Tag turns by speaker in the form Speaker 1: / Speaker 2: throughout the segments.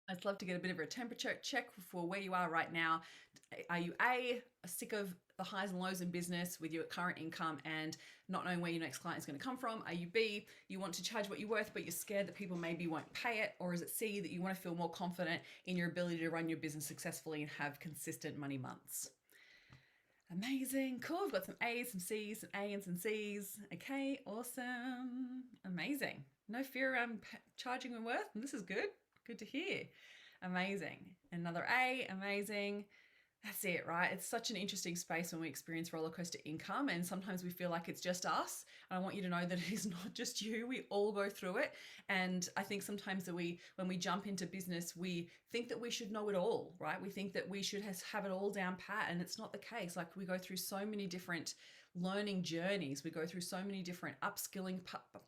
Speaker 1: I'd love to get a bit of a temperature check for where you are right now. Are you sick of the highs and lows in business with your current income and not knowing where your next client is going to come from? Are you B, you want to charge what you're worth, but you're scared that people maybe won't pay it? Or is it C, that you want to feel more confident in your ability to run your business successfully and have consistent money months? Amazing. Cool. We've got some A's, some C's, some A's and some C's. Okay, awesome. Amazing. No fear around charging and worth. This is good. Good to hear. Amazing. Another A. Amazing. That's it, right? It's such an interesting space when we experience roller coaster income, and sometimes we feel like it's just us. And I want you to know that it is not just you. We all go through it. And I think sometimes that when we jump into business, we think that we should know it all, right? We think that we should have it all down pat, and it's not the case. Like, we go through so many different learning journeys. We go through so many different upskilling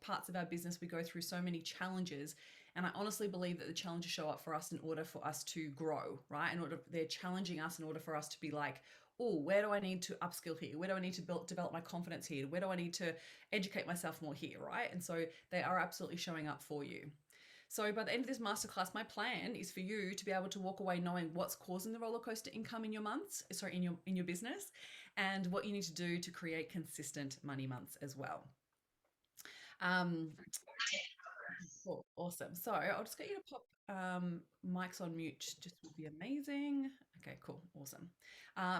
Speaker 1: parts of our business. We go through so many challenges. And I honestly believe that the challenges show up for us in order for us to grow, right? They're challenging us in order for us to be like, oh, where do I need to upskill here? Where do I need to develop my confidence here? Where do I need to educate myself more here, right? And so they are absolutely showing up for you. So by the end of this masterclass, my plan is for you to be able to walk away knowing what's causing the roller coaster income in your months, sorry, in your business, and what you need to do to create consistent money months as well. Um, Cool. Awesome. So I'll just get you to pop mics on mute, just would be amazing. Okay, cool. Awesome.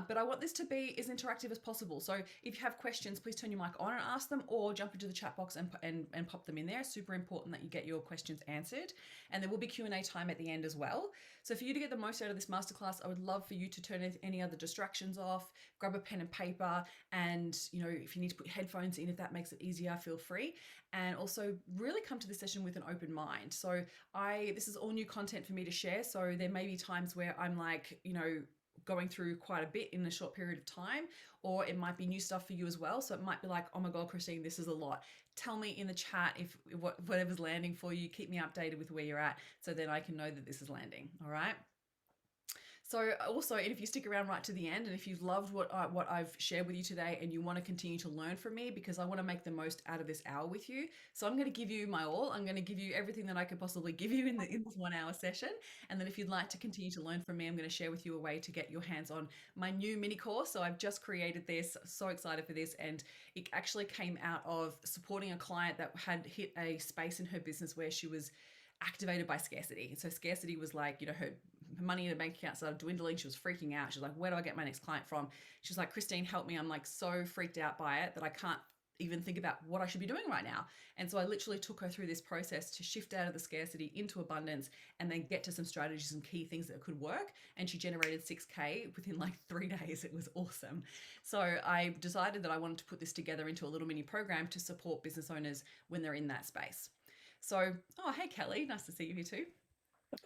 Speaker 1: But I want this to be as interactive as possible. So if you have questions, please turn your mic on and ask them, or jump into the chat box and pop them in there. Super important that you get your questions answered. And there will be Q&A time at the end as well. So for you to get the most out of this masterclass, I would love for you to turn any other distractions off, grab a pen and paper, and if you need to put headphones in, if that makes it easier, feel free. And also really come to this session with an open mind. So this is all new content for me to share. So there may be times where I'm like, going through quite a bit in a short period of time, or it might be new stuff for you as well. So it might be like, oh my God, Christine, this is a lot. Tell me in the chat if whatever's landing for you. Keep me updated with where you're at, so then I can know that this is landing. All right. So also, and if you stick around right to the end, and if you've loved what I've shared with you today, and you want to continue to learn from me, because I want to make the most out of this hour with you, so I'm going to give you my all. I'm going to give you everything that I could possibly give you in this 1 hour session. And then if you'd like to continue to learn from me, I'm going to share with you a way to get your hands on my new mini course. So I've just created this. So excited for this, and it actually came out of supporting a client that had hit a space in her business where she was activated by scarcity. So scarcity was like, her money in her bank account started dwindling. She was freaking out. She was like, where do I get my next client from? She was like, Christine, help me. I'm like so freaked out by it that I can't even think about what I should be doing right now. And so I literally took her through this process to shift out of the scarcity into abundance, and then get to some strategies and key things that could work. And she generated 6K within like 3 days. It was awesome. So I decided that I wanted to put this together into a little mini program to support business owners when they're in that space. So, oh, hey, Kelly, nice to see you here too.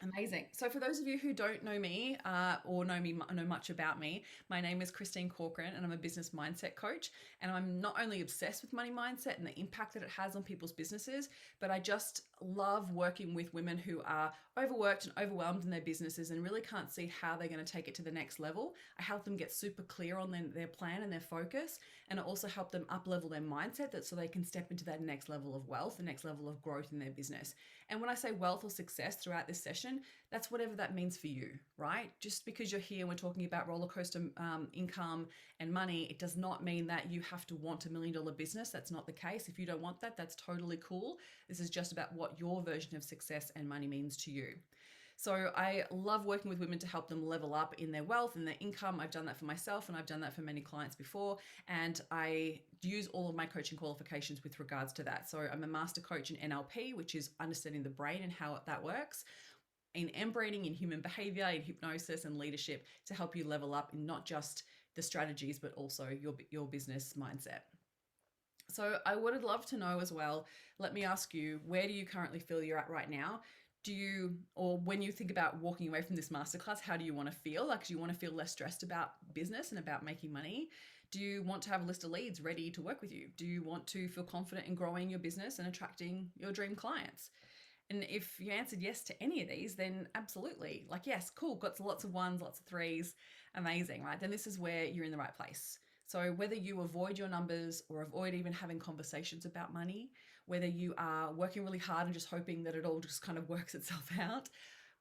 Speaker 1: Amazing. So, for those of you who don't know me or know much about me, my name is Christine Corcoran, and I'm a business mindset coach. And I'm not only obsessed with money mindset and the impact that it has on people's businesses, but I just love working with women who are overworked and overwhelmed in their businesses and really can't see how they're going to take it to the next level. I help them get super clear on their plan and their focus, and I also help them up level their mindset so they can step into that next level of wealth, the next level of growth in their business. And when I say wealth or success throughout this session, that's whatever that means for you, right? Just because you're here and we're talking about roller coaster income and money, it does not mean that you have to want $1 million business. That's not the case. If you don't want that, that's totally cool. This is just about what your version of success and money means to you. So I love working with women to help them level up in their wealth and their income. I've done that for myself, and I've done that for many clients before. And I use all of my coaching qualifications with regards to that. So I'm a master coach in NLP, which is understanding the brain and how that works, in embraining, in human behavior, in hypnosis and leadership, to help you level up in not just the strategies, but also your business mindset. So I would love to know as well, let me ask you, where do you currently feel you're at right now? Or when you think about walking away from this masterclass, how do you want to feel? Like, do you want to feel less stressed about business and about making money? Do you want to have a list of leads ready to work with you? Do you want to feel confident in growing your business and attracting your dream clients? And if you answered yes to any of these, then absolutely. Like, yes, cool, got lots of ones, lots of threes, amazing, right? Then this is where you're in the right place. So whether you avoid your numbers or avoid even having conversations about money, whether you are working really hard and just hoping that it all just kind of works itself out,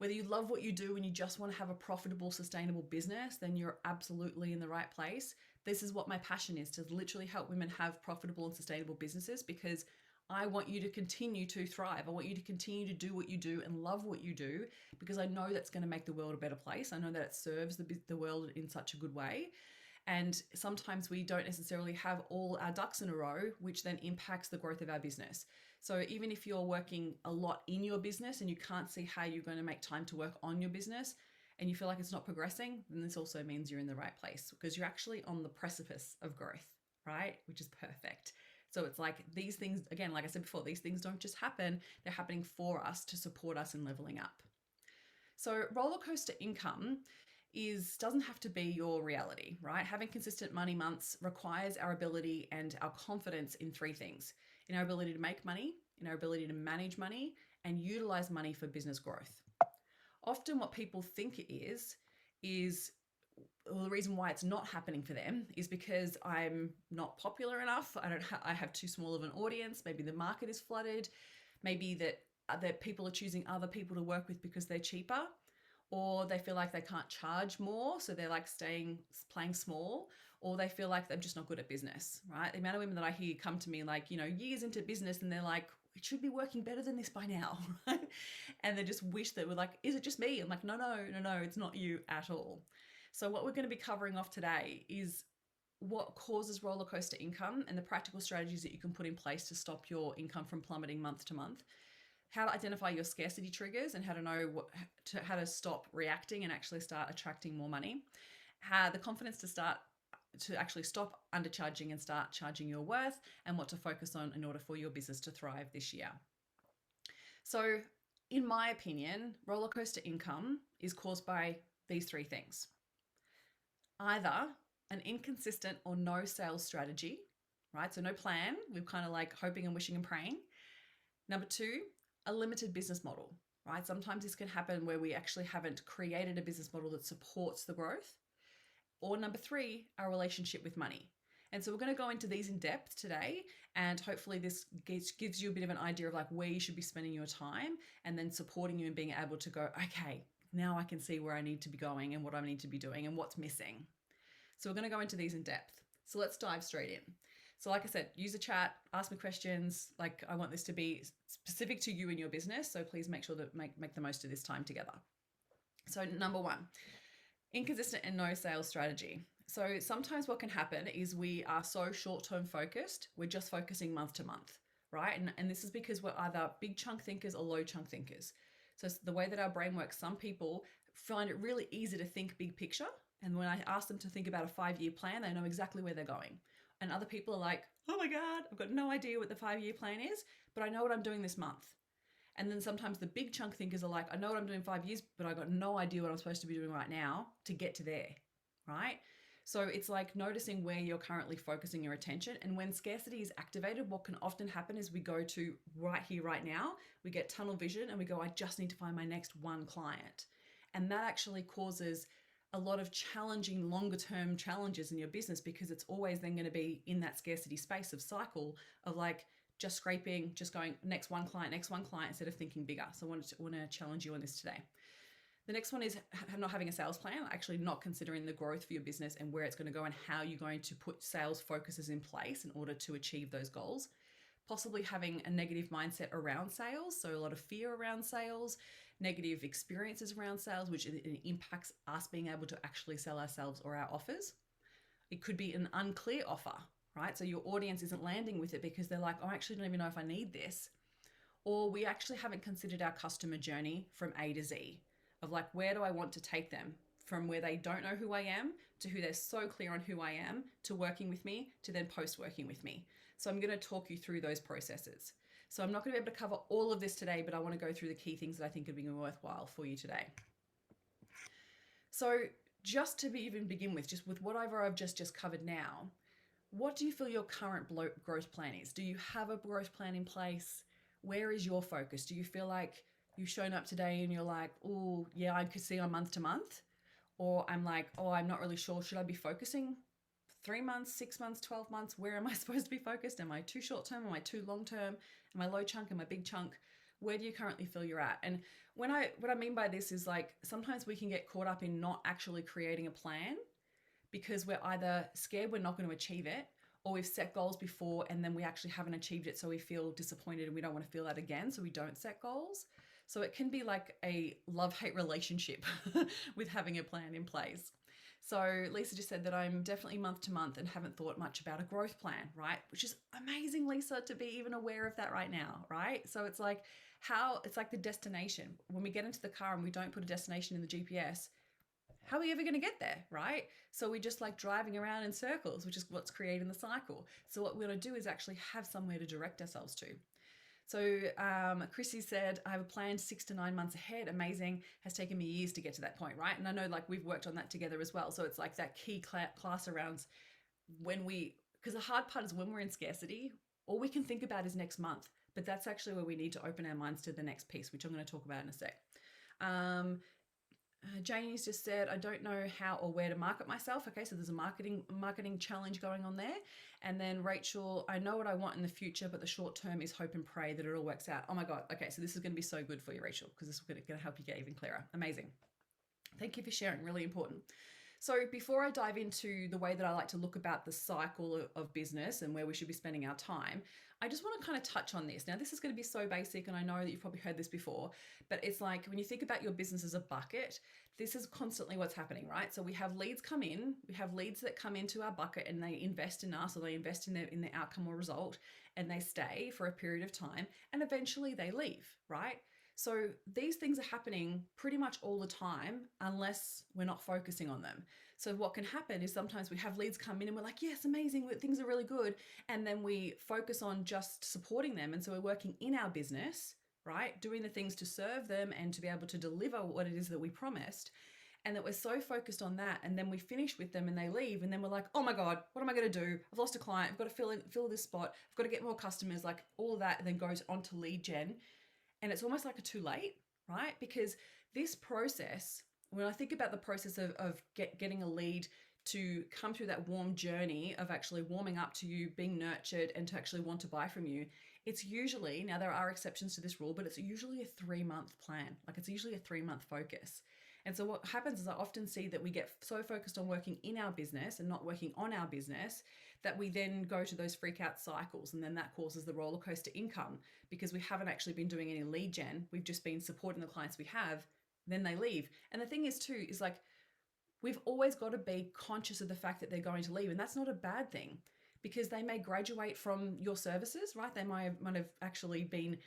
Speaker 1: Whether you love what you do and you just want to have a profitable, sustainable business, then you're absolutely in the right place. This is what my passion is, to literally help women have profitable and sustainable businesses, because I want you to continue to thrive. I want you to continue to do what you do and love what you do, because I know that's going to make the world a better place. I know that it serves the world in such a good way. And sometimes we don't necessarily have all our ducks in a row, which then impacts the growth of our business. So even if you're working a lot in your business and you can't see how you're going to make time to work on your business, and you feel like it's not progressing, then this also means you're in the right place, because you're actually on the precipice of growth, right? Which is perfect. So it's like these things, again, like I said before, these things don't just happen. They're happening for us to support us in leveling up. So roller coaster income doesn't have to be your reality, right? Having consistent money months requires our ability and our confidence in three things: in our ability to make money, in our ability to manage money, and utilize money for business growth. Often what people think it is well, the reason why it's not happening for them is because I'm not popular enough. I have too small of an audience. Maybe the market is flooded. Maybe that people are choosing other people to work with because they're cheaper, or they feel like they can't charge more, so they're like playing small, or they feel like they're just not good at business, right? The amount of women that I hear come to me like, years into business, and they're like, it should be working better than this by now, right? And they just wish that we're like, is it just me? I'm like, no, it's not you at all. So what we're going to be covering off today is what causes roller coaster income and the practical strategies that you can put in place to stop your income from plummeting month to month. How to identify your scarcity triggers and how to know how to stop reacting and actually start attracting more money. How the confidence to actually stop undercharging and start charging your worth, and what to focus on in order for your business to thrive this year. So, in my opinion, roller coaster income is caused by these three things: either an inconsistent or no sales strategy, right? So no plan. We're kind of like hoping and wishing and praying. Number two, a limited business model, right? Sometimes this can happen where we actually haven't created a business model that supports the growth. Or number three, our relationship with money. And so we're going to go into these in depth today, and hopefully this gives you a bit of an idea of like where you should be spending your time, and then supporting you in being able to go, okay, now I can see where I need to be going and what I need to be doing and what's missing. So we're going to go into these in depth. So let's dive straight in. So like I said, use the chat, ask me questions. Like, I want this to be specific to you and your business. So please make sure that make the most of this time together. So number one, inconsistent and no sales strategy. So sometimes what can happen is we are so short-term focused, we're just focusing month to month, right? And this is because we're either big chunk thinkers or low chunk thinkers. So the way that our brain works, some people find it really easy to think big picture. And when I ask them to think about a 5-year plan, they know exactly where they're going. And other people are like, oh my God, I've got no idea what the 5-year plan is, but I know what I'm doing this month. And then sometimes the big chunk thinkers are like, I know what I'm doing 5 years, but I've got no idea what I'm supposed to be doing right now to get to there, right? So it's like noticing where you're currently focusing your attention. And when scarcity is activated, what can often happen is we go to right here, right now, we get tunnel vision and we go, I just need to find my next one client. And that actually causes a lot of challenging, longer term challenges in your business, because it's always then going to be in that scarcity space of cycle of like just scraping, just going next one client, instead of thinking bigger. So I want to challenge you on this today. The next one is not having a sales plan, actually not considering the growth for your business and where it's going to go and how you're going to put sales focuses in place in order to achieve those goals. Possibly having a negative mindset around sales, so a lot of fear around sales, negative experiences around sales, which impacts us being able to actually sell ourselves or our offers. It could be an unclear offer, right? So your audience isn't landing with it because they're like, oh, I actually don't even know if I need this. Or we actually haven't considered our customer journey from A to Z of like, where do I want to take them from where they don't know who I am to who they're so clear on who I am, to working with me, to then post working with me. So I'm going to talk you through those processes. So I'm not going to be able to cover all of this today, but I want to go through the key things that I think would be worthwhile for you today. So just to even begin with, just with whatever I've just covered now, what do you feel your current growth plan is? Do you have a growth plan in place? Where is your focus? Do you feel like you've shown up today and you're like, oh yeah, I could see on month to month? Or I'm like, oh, I'm not really sure. Should I be focusing 3 months, 6 months, 12 months? Where am I supposed to be focused? Am I too short term? Am I too long term? Am I low chunk? Am I big chunk? where do you currently feel you're at? And what I mean by this is like sometimes we can get caught up in not actually creating a plan because we're either scared we're not going to achieve it, or we've set goals before and then we actually haven't achieved it, so we feel disappointed and we don't want to feel that again, so we don't set goals. So it can be like a love-hate relationship with having a plan in place. So Lisa just said that I'm definitely month to month and haven't thought much about a growth plan, right? Which is amazing, Lisa, to be even aware of that right now, right? So it's like it's like the destination. When we get into the car and we don't put a destination in the GPS, how are we ever going to get there, right? So we're just like driving around in circles, which is what's creating the cycle. So what we're going to do is actually have somewhere to direct ourselves to. So Chrissy said, I have a plan 6 to 9 months ahead. Amazing. Has taken me years to get to that point, right? And I know like we've worked on that together as well. So it's like that key class around because the hard part is when we're in scarcity, all we can think about is next month. But that's actually where we need to open our minds to the next piece, which I'm going to talk about in a sec. Janie's just said, I don't know how or where to market myself. Okay, so there's a marketing challenge going on there. And then Rachel, I know what I want in the future, but the short term is hope and pray that it all works out. Oh my God. Okay, so this is going to be so good for you, Rachel, because this is going to help you get even clearer. Amazing. Thank you for sharing. Really important. So before I dive into the way that I like to look about the cycle of business and where we should be spending our time, I just want to kind of touch on this. Now, this is going to be so basic, and I know that you've probably heard this before, but it's like when you think about your business as a bucket, this is constantly what's happening, right? So we have leads come in, we have leads that come into our bucket and they invest in us, or they invest in the outcome or result, and they stay for a period of time, and eventually they leave, right? So these things are happening pretty much all the time unless we're not focusing on them. So what can happen is sometimes we have leads come in and we're like, yes, amazing, things are really good. And then we focus on just supporting them. And so we're working in our business, right? Doing the things to serve them and to be able to deliver what it is that we promised. And that we're so focused on that, and then we finish with them and they leave, and then we're like, oh my God, what am I going to do? I've lost a client. I've got to fill this spot. I've got to get more customers, like all of that, and then goes on to lead gen. And it's almost like a too late, right? Because this process, when I think about the process of getting a lead to come through that warm journey of actually warming up to you, being nurtured, and to actually want to buy from you, it's usually, now there are exceptions to this rule, but it's usually a 3-month plan. Like it's usually a 3-month focus. And so what happens is I often see that we get so focused on working in our business and not working on our business that we then go to those freak out cycles, and then that causes the roller coaster income because we haven't actually been doing any lead gen. We've just been supporting the clients we have, then they leave. And the thing is too, is like we've always got to be conscious of the fact that they're going to leave, and that's not a bad thing because they may graduate from your services, right? They might have actually been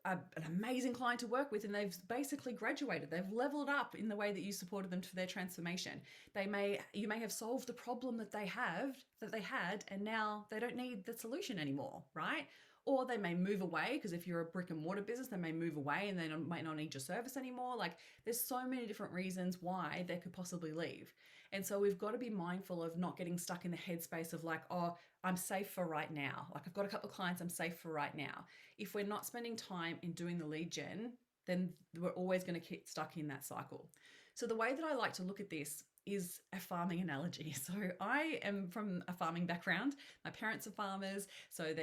Speaker 1: an amazing client to work with, and they've basically graduated. They've leveled up in the way that you supported them for their transformation. You may have solved the problem that they had, and now they don't need the solution anymore, right? Or they may move away, because if you're a brick and mortar business, they may move away and they might not need your service anymore. Like there's so many different reasons why they could possibly leave. And so we've got to be mindful of not getting stuck in the headspace of like, oh, I'm safe for right now. Like I've got a couple of clients, I'm safe for right now. If we're not spending time in doing the lead gen, then we're always going to get stuck in that cycle. So the way that I like to look at this is a farming analogy. So I am from a farming background. My parents are farmers, so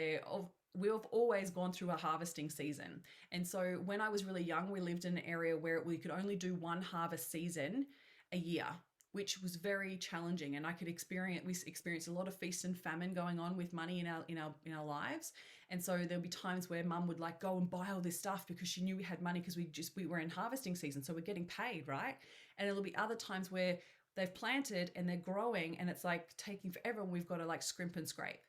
Speaker 1: we've always gone through a harvesting season. And so when I was really young, we lived in an area where we could only do one harvest season a year, which was very challenging. And we experienced a lot of feast and famine going on with money in our lives. And so there'll be times where mum would like go and buy all this stuff because she knew we had money because we were in harvesting season. So we're getting paid, right? And there'll be other times where they've planted and they're growing and it's like taking forever and we've got to like scrimp and scrape.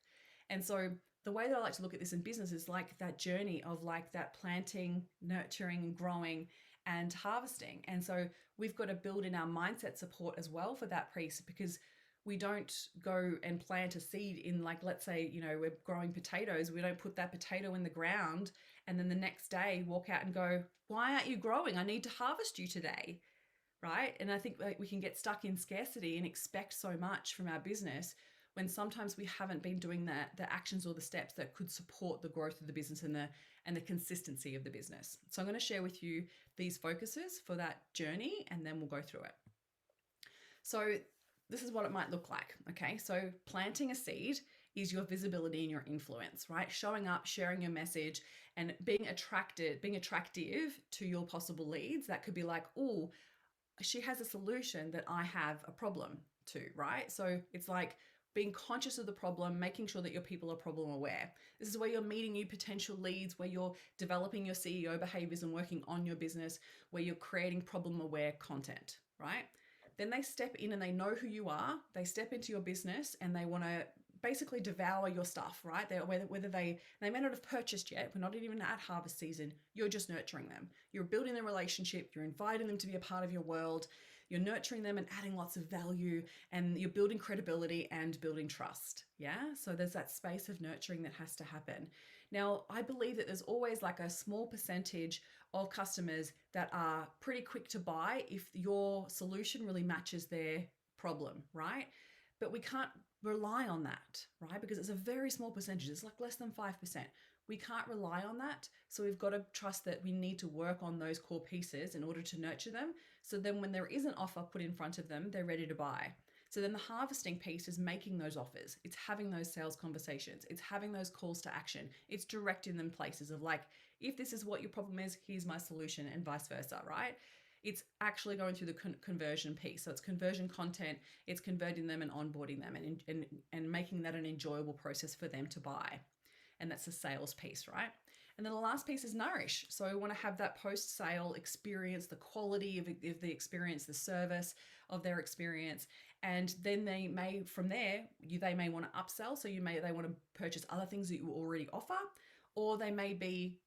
Speaker 1: And so the way that I like to look at this in business is like that journey of like that planting, nurturing, growing, and harvesting. And so we've got to build in our mindset support as well for that piece, because we don't go and plant a seed in, like, let's say, we're growing potatoes. We don't put that potato in the ground and then the next day walk out and go, why aren't you growing? I need to harvest you today. Right? And I think like we can get stuck in scarcity and expect so much from our business when sometimes we haven't been doing the actions or the steps that could support the growth of the business and the consistency of the business. So I'm going to share with you these focuses for that journey, and then we'll go through it. So this is what it might look like. Okay, so planting a seed is your visibility and your influence, right? Showing up, sharing your message, and being attractive to your possible leads. That could be like, oh, she has a solution that I have a problem to, right? So it's like being conscious of the problem, making sure that your people are problem aware. This is where you're meeting new potential leads, where you're developing your CEO behaviors and working on your business, where you're creating problem aware content, right? Then they step in and they know who you are. They step into your business and they want to basically devour your stuff, right? Whether they may not have purchased yet, we're not even at harvest season, you're just nurturing them. You're building a relationship, you're inviting them to be a part of your world, you're nurturing them and adding lots of value, and you're building credibility and building trust. Yeah. So there's that space of nurturing that has to happen. Now, I believe that there's always like a small percentage of customers that are pretty quick to buy if your solution really matches their problem, right? But we can't rely on that, right? Because it's a very small percentage. It's like less than 5%. We can't rely on that. So we've got to trust that we need to work on those core pieces in order to nurture them. So then when there is an offer put in front of them, they're ready to buy. So then the harvesting piece is making those offers. It's having those sales conversations. It's having those calls to action. It's directing them places of like, if this is what your problem is, here's my solution, and vice versa, right? It's actually going through the conversion piece. So it's conversion content, it's converting them and onboarding them and making that an enjoyable process for them to buy. And that's the sales piece, right? And then the last piece is nourish. So we want to have that post-sale experience, the quality of the experience, the service of their experience. And then they may, from there, they may want to upsell. So they want to purchase other things that you already offer, or they may be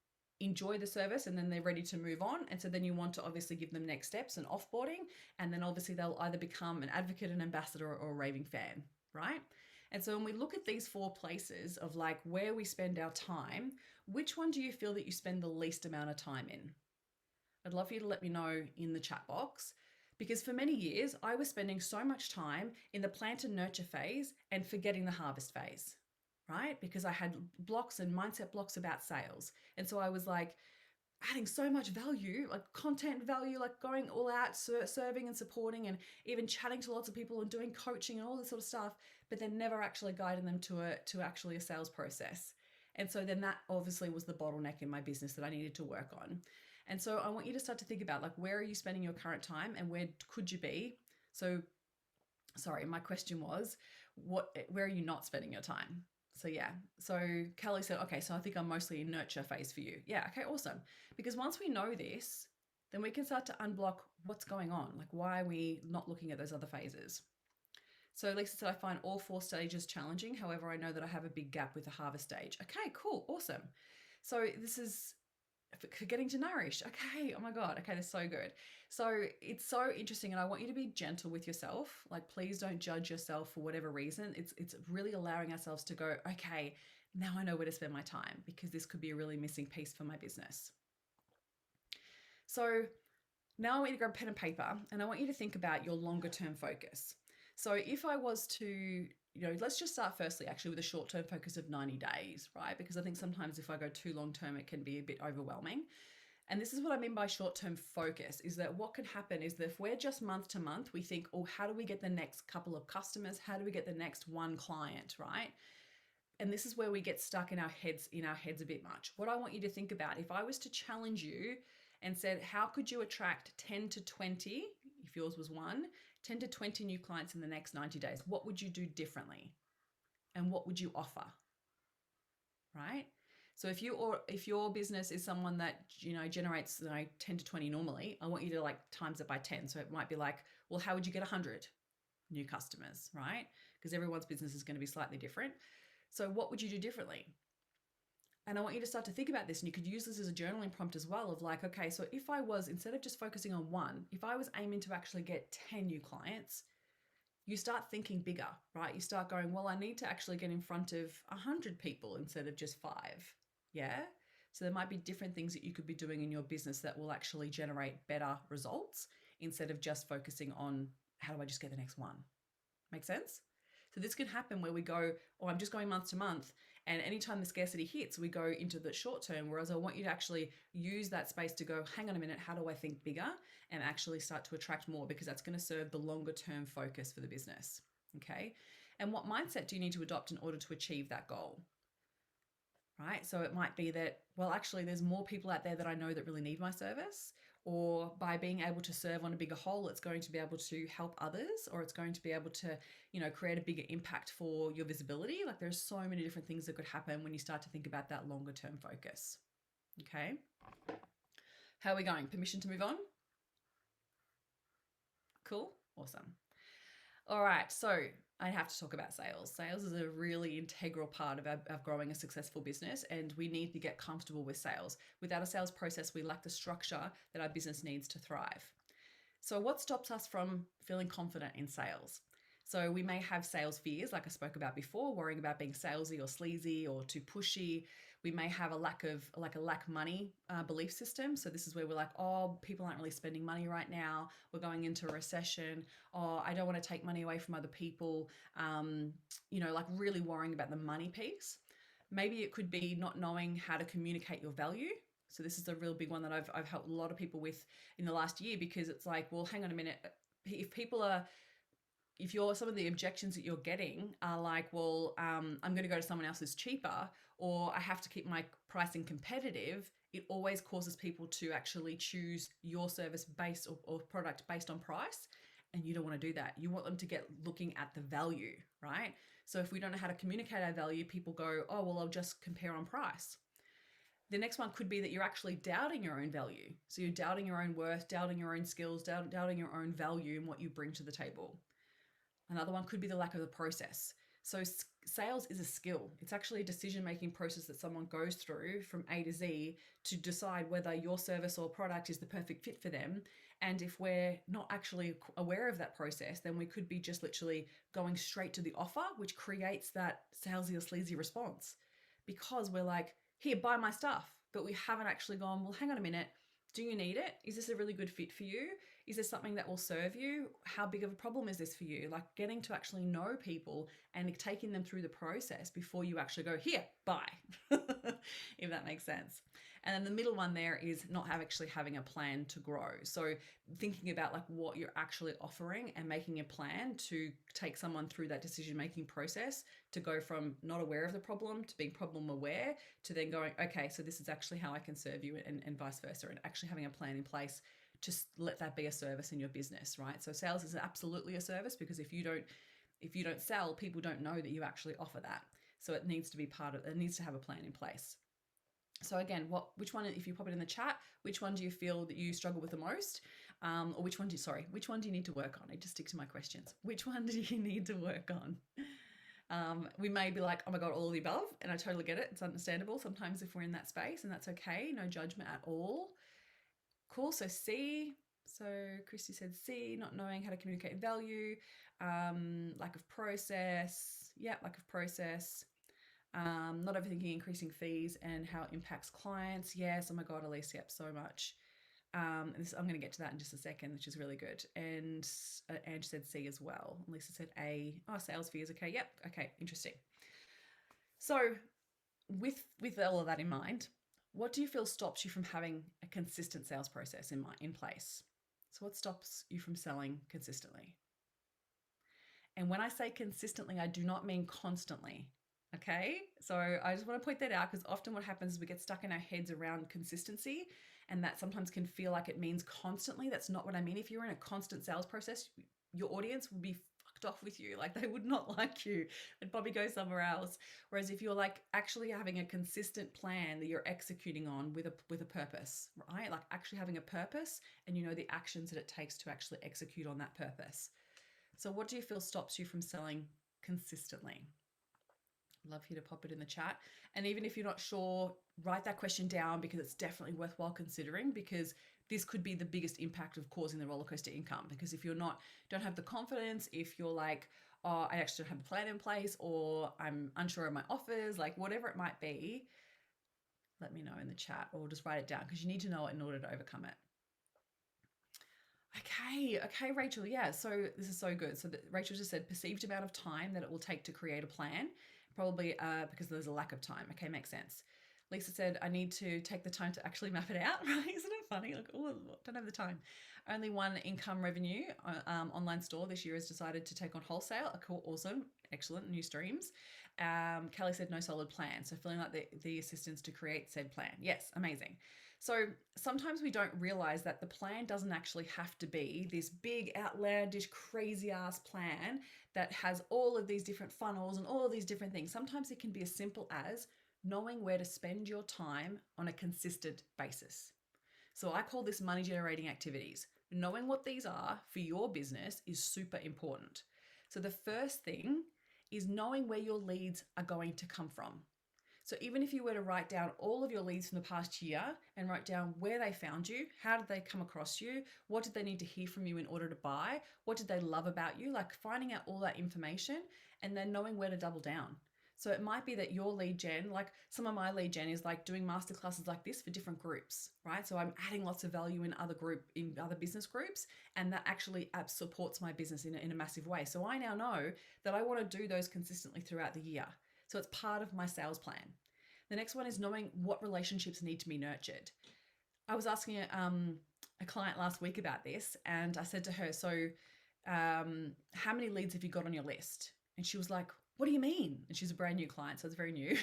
Speaker 1: enjoy the service and then they're ready to move on. And so then you want to obviously give them next steps and offboarding. And then obviously they'll either become an advocate, an ambassador, or a raving fan, right? And so when we look at these 4 places of like where we spend our time, which one do you feel that you spend the least amount of time in? I'd love for you to let me know in the chat box, because for many years I was spending so much time in the plant and nurture phase and forgetting the harvest phase, right? Because I had blocks and mindset blocks about sales. And so I was like adding so much value, like content value, like going all out, serving and supporting, and even chatting to lots of people and doing coaching and all this sort of stuff, but then never actually guiding them to actually a sales process. And so then that obviously was the bottleneck in my business that I needed to work on. And so I want you to start to think about like, where are you spending your current time and where could you be? So, sorry, my question was, where are you not spending your time? So yeah, so Kelly said, okay, so I think I'm mostly in nurture phase for you. Yeah, okay, awesome. Because once we know this, then we can start to unblock what's going on. Like, why are we not looking at those other phases? So Lisa said, I find all 4 stages challenging. However, I know that I have a big gap with the harvest stage. Okay, cool, awesome. So this is for getting to nourish. Okay, oh my God, okay, that's so good. So it's so interesting, and I want you to be gentle with yourself. Like, please don't judge yourself for whatever reason. It's really allowing ourselves to go, okay, now I know where to spend my time, because this could be a really missing piece for my business. So now I want you to grab pen and paper, and I want you to think about your longer term focus. So if I was to, let's just start firstly actually with a short-term focus of 90 days, right? Because I think sometimes if I go too long-term, it can be a bit overwhelming. And this is what I mean by short-term focus, is that what can happen is that if we're just month to month, we think, oh, how do we get the next couple of customers? How do we get the next one client, right? And this is where we get stuck in our heads a bit much. What I want you to think about, if I was to challenge you and said, how could you attract 10 to 20, if yours was 1, 10 to 20 new clients in the next 90 days, what would you do differently? And what would you offer? Right? So if your business is someone that, generates 10 to 20 normally, I want you to like times it by 10. So it might be like, well, how would you get 100 new customers, right? Because everyone's business is going to be slightly different. So what would you do differently? And I want you to start to think about this, and you could use this as a journaling prompt as well of like, okay, so if I was, instead of just focusing on 1, if I was aiming to actually get 10 new clients, you start thinking bigger, right? You start going, well, I need to actually get in front of 100 people instead of just 5. Yeah. So there might be different things that you could be doing in your business that will actually generate better results instead of just focusing on how do I just get the next one? Make sense? So this can happen where we go, oh, I'm just going month to month. And anytime the scarcity hits, we go into the short term. Whereas I want you to actually use that space to go, hang on a minute, how do I think bigger and actually start to attract more? Because that's going to serve the longer term focus for the business. Okay. And what mindset do you need to adopt in order to achieve that goal? Right? So it might be that, well, actually, there's more people out there that I know that really need my service. Or by being able to serve on a bigger whole, it's going to be able to help others, or it's going to be able to, create a bigger impact for your visibility. Like there's so many different things that could happen when you start to think about that longer term focus. Okay. How are we going? Permission to move on? Cool. Awesome. All right. So I have to talk about sales. Sales is a really integral part of growing a successful business, and we need to get comfortable with sales. Without a sales process, we lack the structure that our business needs to thrive. So, what stops us from feeling confident in sales? So, we may have sales fears, like I spoke about before, worrying about being salesy or sleazy or too pushy. We may have a lack money belief system. So, this is where we're like, oh, people aren't really spending money right now. We're going into a recession. Oh, I don't want to take money away from other people. Like really worrying about the money piece. Maybe it could be not knowing how to communicate your value. So this is a real big one that I've helped a lot of people with in the last year, because it's like, well, hang on a minute. If you're some of the objections that you're getting are like, well, I'm going to go to someone else who's cheaper, or I have to keep my pricing competitive. It always causes people to actually choose your service based or product based on price. And you don't want to do that. You want them to get looking at the value, right? So if we don't know how to communicate our value, people go, oh, well, I'll just compare on price. The next one could be that you're actually doubting your own value. So you're doubting your own worth, doubting your own skills, doubting your own value and what you bring to the table. Another one could be the lack of the process. So sales is a skill. It's actually a decision-making process that someone goes through from A to Z to decide whether your service or product is the perfect fit for them. And if we're not actually aware of that process, then we could be just literally going straight to the offer, which creates that salesy or sleazy response. Because we're like, here, buy my stuff. But we haven't actually gone, well, hang on a minute. Do you need it? Is this a really good fit for you? Is this something that will serve you? How big of a problem is this for you? Like getting to actually know people and taking them through the process before you actually go, here, buy, if that makes sense. And then the middle one there is not actually having a plan to grow. So thinking about like what you're actually offering and making a plan to take someone through that decision-making process to go from not aware of the problem to being problem aware to then going, okay, so this is actually how I can serve you, and vice versa, and actually having a plan in place. Just let that be a service in your business, right? So sales is absolutely a service, because if you don't sell, people don't know that you actually offer that. So it needs to be it needs to have a plan in place. So again, which one, if you pop it in the chat, which one do you feel that you struggle with the most? Or which one do you need to work on? I just stick to my questions. Which one do you need to work on? We may be like, oh my God, all of the above. And I totally get it. It's understandable sometimes if we're in that space, and that's okay. No judgment at all. Cool. So C. So Christy said C, not knowing how to communicate value, lack of process. Yeah, lack of process. Not overthinking increasing fees and how it impacts clients. Yes. Oh my God, Elise. Yep. So much. I'm going to get to that in just a second, which is really good. And Ange said C as well. Lisa said A. Oh, sales fees. Okay. Yep. Okay. Interesting. So with all of that in mind, what do you feel stops you from having a consistent sales process in place? So what stops you from selling consistently? And when I say consistently, I do not mean constantly. Okay. So I just want to point that out, because often what happens is we get stuck in our heads around consistency, and that sometimes can feel like it means constantly. That's not what I mean. If you're in a constant sales process, your audience will be fucked off with you. Like they would not like you. They'd probably go somewhere else. Whereas if you're like actually having a consistent plan that you're executing on with a purpose, right? Like actually having a purpose, and you know the actions that it takes to actually execute on that purpose. So what do you feel stops you from selling consistently? Love you to pop it in the chat. And even if you're not sure, write that question down, because it's definitely worthwhile considering, because this could be the biggest impact of causing the rollercoaster income. Because if you're don't have the confidence, if you're like, oh, I actually don't have a plan in place, or I'm unsure of my offers, like whatever it might be, let me know in the chat, or just write it down, because you need to know it in order to overcome it. Okay, Rachel. Yeah, so this is so good. So Rachel just said perceived amount of time that it will take to create a plan, probably because there's a lack of time. Okay, makes sense. Lisa said, I need to take the time to actually map it out, right? Isn't it funny? Like, oh, don't have the time. Only one income revenue online store this year has decided to take on wholesale. Cool, awesome, excellent, new streams. Kelly said, no solid plan. So feeling like the assistance to create said plan. Yes, amazing. So sometimes we don't realize that the plan doesn't actually have to be this big, outlandish, crazy ass plan that has all of these different funnels and all of these different things. Sometimes it can be as simple as knowing where to spend your time on a consistent basis. So I call this money generating activities. Knowing what these are for your business is super important. So the first thing is knowing where your leads are going to come from. So even if you were to write down all of your leads from the past year and write down where they found you, how did they come across you, what did they need to hear from you in order to buy, what did they love about you, like finding out all that information and then knowing where to double down. So it might be that your lead gen, like some of my lead gen is like doing masterclasses like this for different groups, right? So I'm adding lots of value in other business groups, and that actually supports my business in a massive way. So I now know that I want to do those consistently throughout the year. So it's part of my sales plan. The next one is knowing what relationships need to be nurtured. I was asking a client last week about this, and I said to her, so how many leads have you got on your list? And she was like, what do you mean? And she's a brand new client, so it's very new.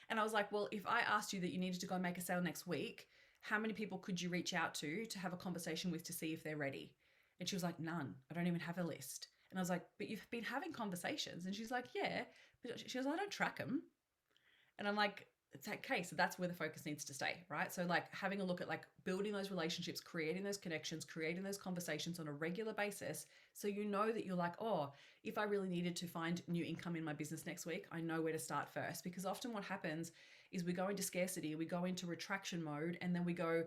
Speaker 1: And I was like, well, if I asked you that you needed to go and make a sale next week, how many people could you reach out to have a conversation with to see if they're ready? And she was like, none. I don't even have a list. And I was like, but you've been having conversations. And she's like, yeah. But she was like, I don't track them. And I'm like, it's okay. So that's where the focus needs to stay, right? So like having a look at like building those relationships, creating those connections, creating those conversations on a regular basis. So you know that you're like, oh, if I really needed to find new income in my business next week, I know where to start first. Because often what happens is we go into scarcity, we go into retraction mode, and then we go,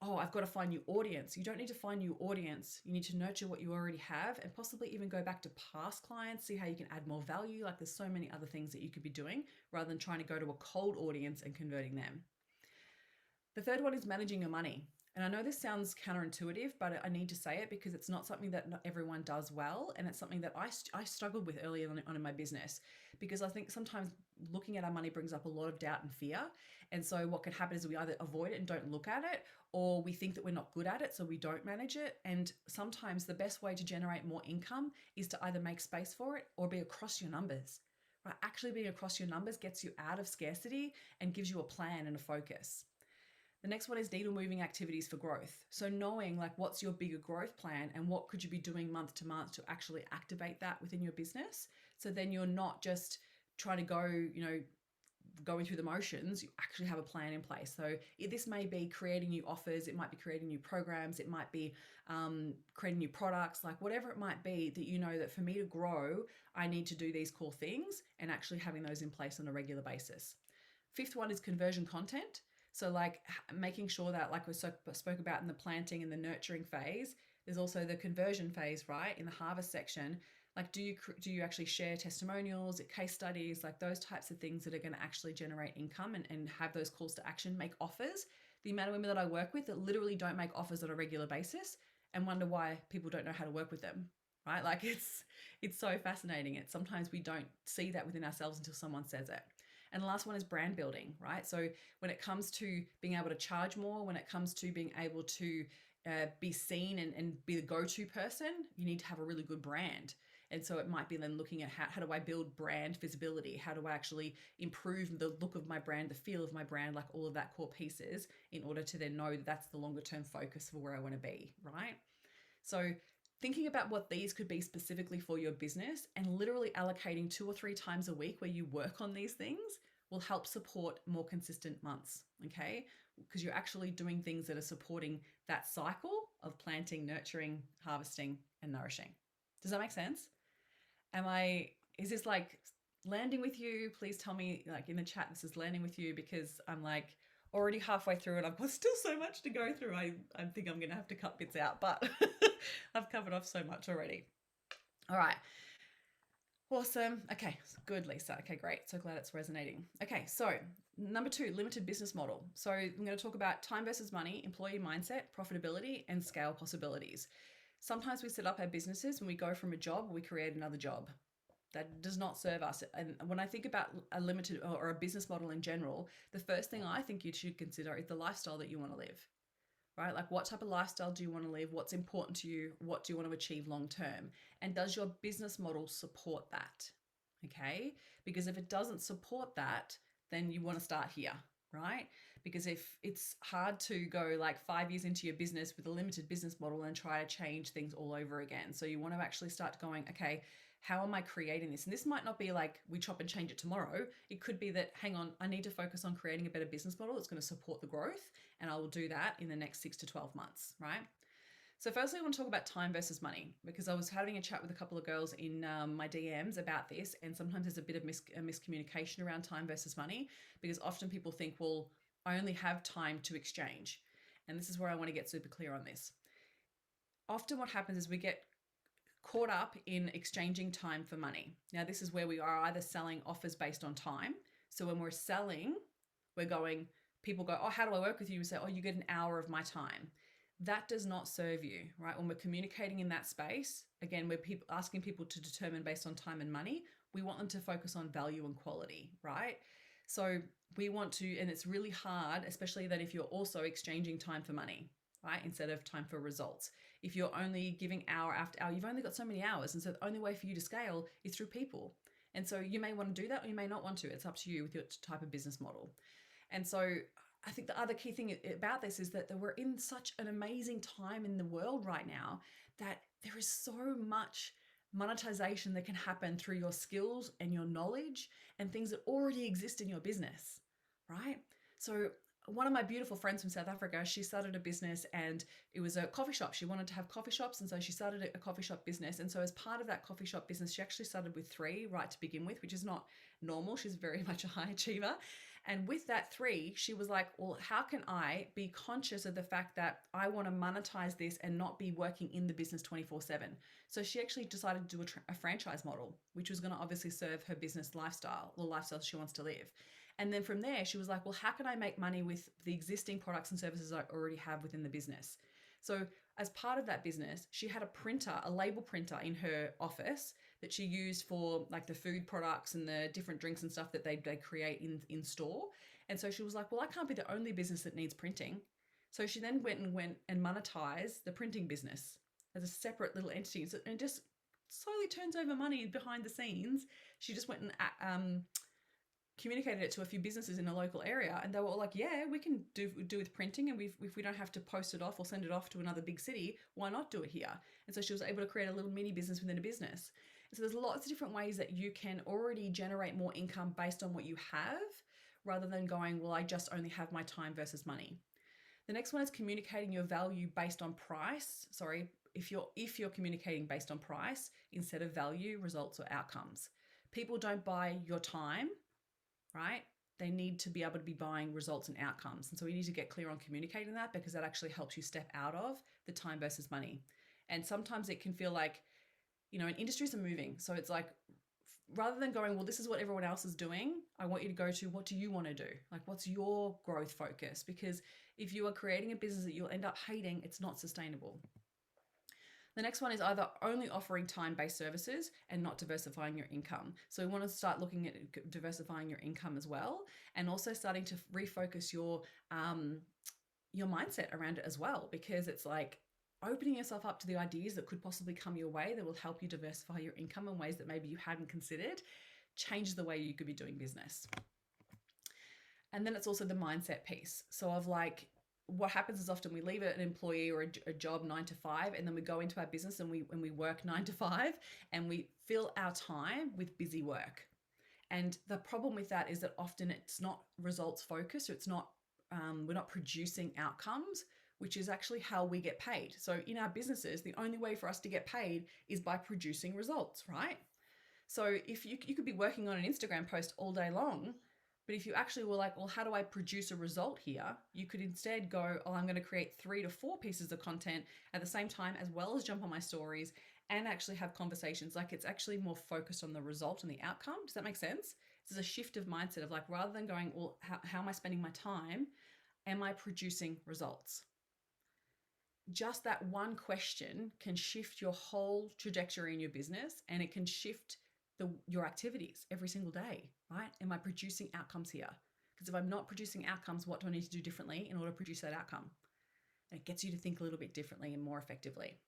Speaker 1: oh, I've got to find new audience. You don't need to find new audience. You need to nurture what you already have and possibly even go back to past clients, see how you can add more value. Like there's so many other things that you could be doing rather than trying to go to a cold audience and converting them. The third one is managing your money. And I know this sounds counterintuitive, but I need to say it because it's not something that not everyone does well. And it's something that I struggled with early on in my business, because I think sometimes looking at our money brings up a lot of doubt and fear. And so what can happen is we either avoid it and don't look at it, or we think that we're not good at it, so we don't manage it. And sometimes the best way to generate more income is to either make space for it or be across your numbers. Right? Actually being across your numbers gets you out of scarcity and gives you a plan and a focus. The next one is needle moving activities for growth. So knowing like what's your bigger growth plan and what could you be doing month to month to actually activate that within your business. So then you're not just trying to go, going through the motions, you actually have a plan in place. So this may be creating new offers, it might be creating new programs, it might be creating new products, like whatever it might be that you know that for me to grow, I need to do these core things, and actually having those in place on a regular basis. Fifth one is conversion content. So like making sure that, like we spoke about in the planting and the nurturing phase, there's also the conversion phase, right? In the harvest section, like do you actually share testimonials, case studies, like those types of things that are going to actually generate income and have those calls to action, make offers. The amount of women that I work with that literally don't make offers on a regular basis and wonder why people don't know how to work with them, right? Like it's so fascinating. It's sometimes we don't see that within ourselves until someone says it. And the last one is brand building, right? So when it comes to being able to charge more, when it comes to being able to be seen and be the go-to person, you need to have a really good brand. And so it might be then looking at how do I build brand visibility? How do I actually improve the look of my brand, the feel of my brand, like all of that core pieces in order to then know that that's the longer term focus for where I want to be, right? So thinking about what these could be specifically for your business and literally allocating 2 or 3 times a week where you work on these things will help support more consistent months, okay? Because you're actually doing things that are supporting that cycle of planting, nurturing, harvesting, and nourishing. Does that make sense? Is this like landing with you? Please tell me like in the chat this is landing with you, because I'm like already halfway through and I've got still so much to go through. I think I'm going to have to cut bits out, but I've covered off so much already. All right. Awesome. Okay, good, Lisa. Okay, great. So glad it's resonating. Okay, so number 2, limited business model. So I'm going to talk about time versus money, employee mindset, profitability, and scale possibilities. Sometimes we set up our businesses when we go from a job, we create another job. That does not serve us. And when I think about a limited or a business model in general, the first thing I think you should consider is the lifestyle that you want to live, right? Like, what type of lifestyle do you want to live? What's important to you? What do you want to achieve long term? And does your business model support that? Okay. Because if it doesn't support that, then you want to start here, right? Because if it's hard to go like 5 years into your business with a limited business model and try to change things all over again. So you want to actually start going, okay, how am I creating this? And this might not be like we chop and change it tomorrow. It could be that, hang on, I need to focus on creating a better business model that's going to support the growth. And I will do that in the next 6 to 12 months, right? So firstly, I want to talk about time versus money, because I was having a chat with a couple of girls in my DMs about this, and sometimes there's a bit of miscommunication around time versus money, because often people think, well, I only have time to exchange. And this is where I want to get super clear on this. Often what happens is we get caught up in exchanging time for money. Now, this is where we are either selling offers based on time. So when we're selling, we're going, people go, oh, how do I work with you? We say, oh, you get an hour of my time. That does not serve you, right? When we're communicating in that space, again, we're asking people to determine based on time and money. We want them to focus on value and quality, right? So we want to, and it's really hard, especially that if you're also exchanging time for money, right? Instead of time for results. If you're only giving hour after hour, you've only got so many hours. And so the only way for you to scale is through people. And so you may want to do that or you may not want to. It's up to you with your type of business model. And so I think the other key thing about this is that we're in such an amazing time in the world right now that there is so much monetization that can happen through your skills and your knowledge and things that already exist in your business, right? So one of my beautiful friends from South Africa, she started a business and it was a coffee shop. She wanted to have coffee shops. And so she started a coffee shop business. And so as part of that coffee shop business, she actually started with 3 right to begin with, which is not normal. She's very much a high achiever. And with that 3, she was like, well, how can I be conscious of the fact that I want to monetize this and not be working in the business 24/7? So she actually decided to do a franchise model, which was going to obviously serve her business lifestyle, the lifestyle she wants to live. And then from there, she was like, well, how can I make money with the existing products and services I already have within the business? So as part of that business, she had a printer, a label printer in her office that she used for like the food products and the different drinks and stuff that they create in store. And so she was like, well, I can't be the only business that needs printing. So she then went and monetized the printing business as a separate little entity. And just slowly turns over money behind the scenes. She just went and communicated it to a few businesses in a local area, and they were all like, yeah, we can do with printing, and if we don't have to post it off or send it off to another big city, why not do it here? And so she was able to create a little mini business within a business. And so there's lots of different ways that you can already generate more income based on what you have, rather than going, well, I just only have my time versus money. The next one is communicating your value based on price. Sorry, if you're communicating based on price instead of value, results, or outcomes. People don't buy your time, right? They need to be able to be buying results and outcomes. And so we need to get clear on communicating that, because that actually helps you step out of the time versus money. And sometimes it can feel like, and industries are moving. So it's like, rather than going, well, this is what everyone else is doing, I want you to go to, what do you want to do? Like, what's your growth focus? Because if you are creating a business that you'll end up hating, it's not sustainable. The next one is either only offering time-based services and not diversifying your income. So we want to start looking at diversifying your income as well, and also starting to refocus your mindset around it as well, because it's like opening yourself up to the ideas that could possibly come your way that will help you diversify your income in ways that maybe you hadn't considered, changes the way you could be doing business. And then it's also the mindset piece. So of like, what happens is often we leave an employee or a job 9 to 5, and then we go into our business and we work 9 to 5, and we fill our time with busy work. And the problem with that is that often it's not results focused, or it's not, we're not producing outcomes, which is actually how we get paid. So in our businesses, the only way for us to get paid is by producing results, right? So if you could be working on an Instagram post all day long, but if you actually were like, well, how do I produce a result here? You could instead go, oh, I'm going to create 3 to 4 pieces of content at the same time, as well as jump on my stories and actually have conversations. Like, it's actually more focused on the result and the outcome. Does that make sense? This is a shift of mindset of like, rather than going, well, how am I spending my time? Am I producing results? Just that one question can shift your whole trajectory in your business, and it can shift your activities every single day, right? Am I producing outcomes here? Because if I'm not producing outcomes, what do I need to do differently in order to produce that outcome? And it gets you to think a little bit differently and more effectively.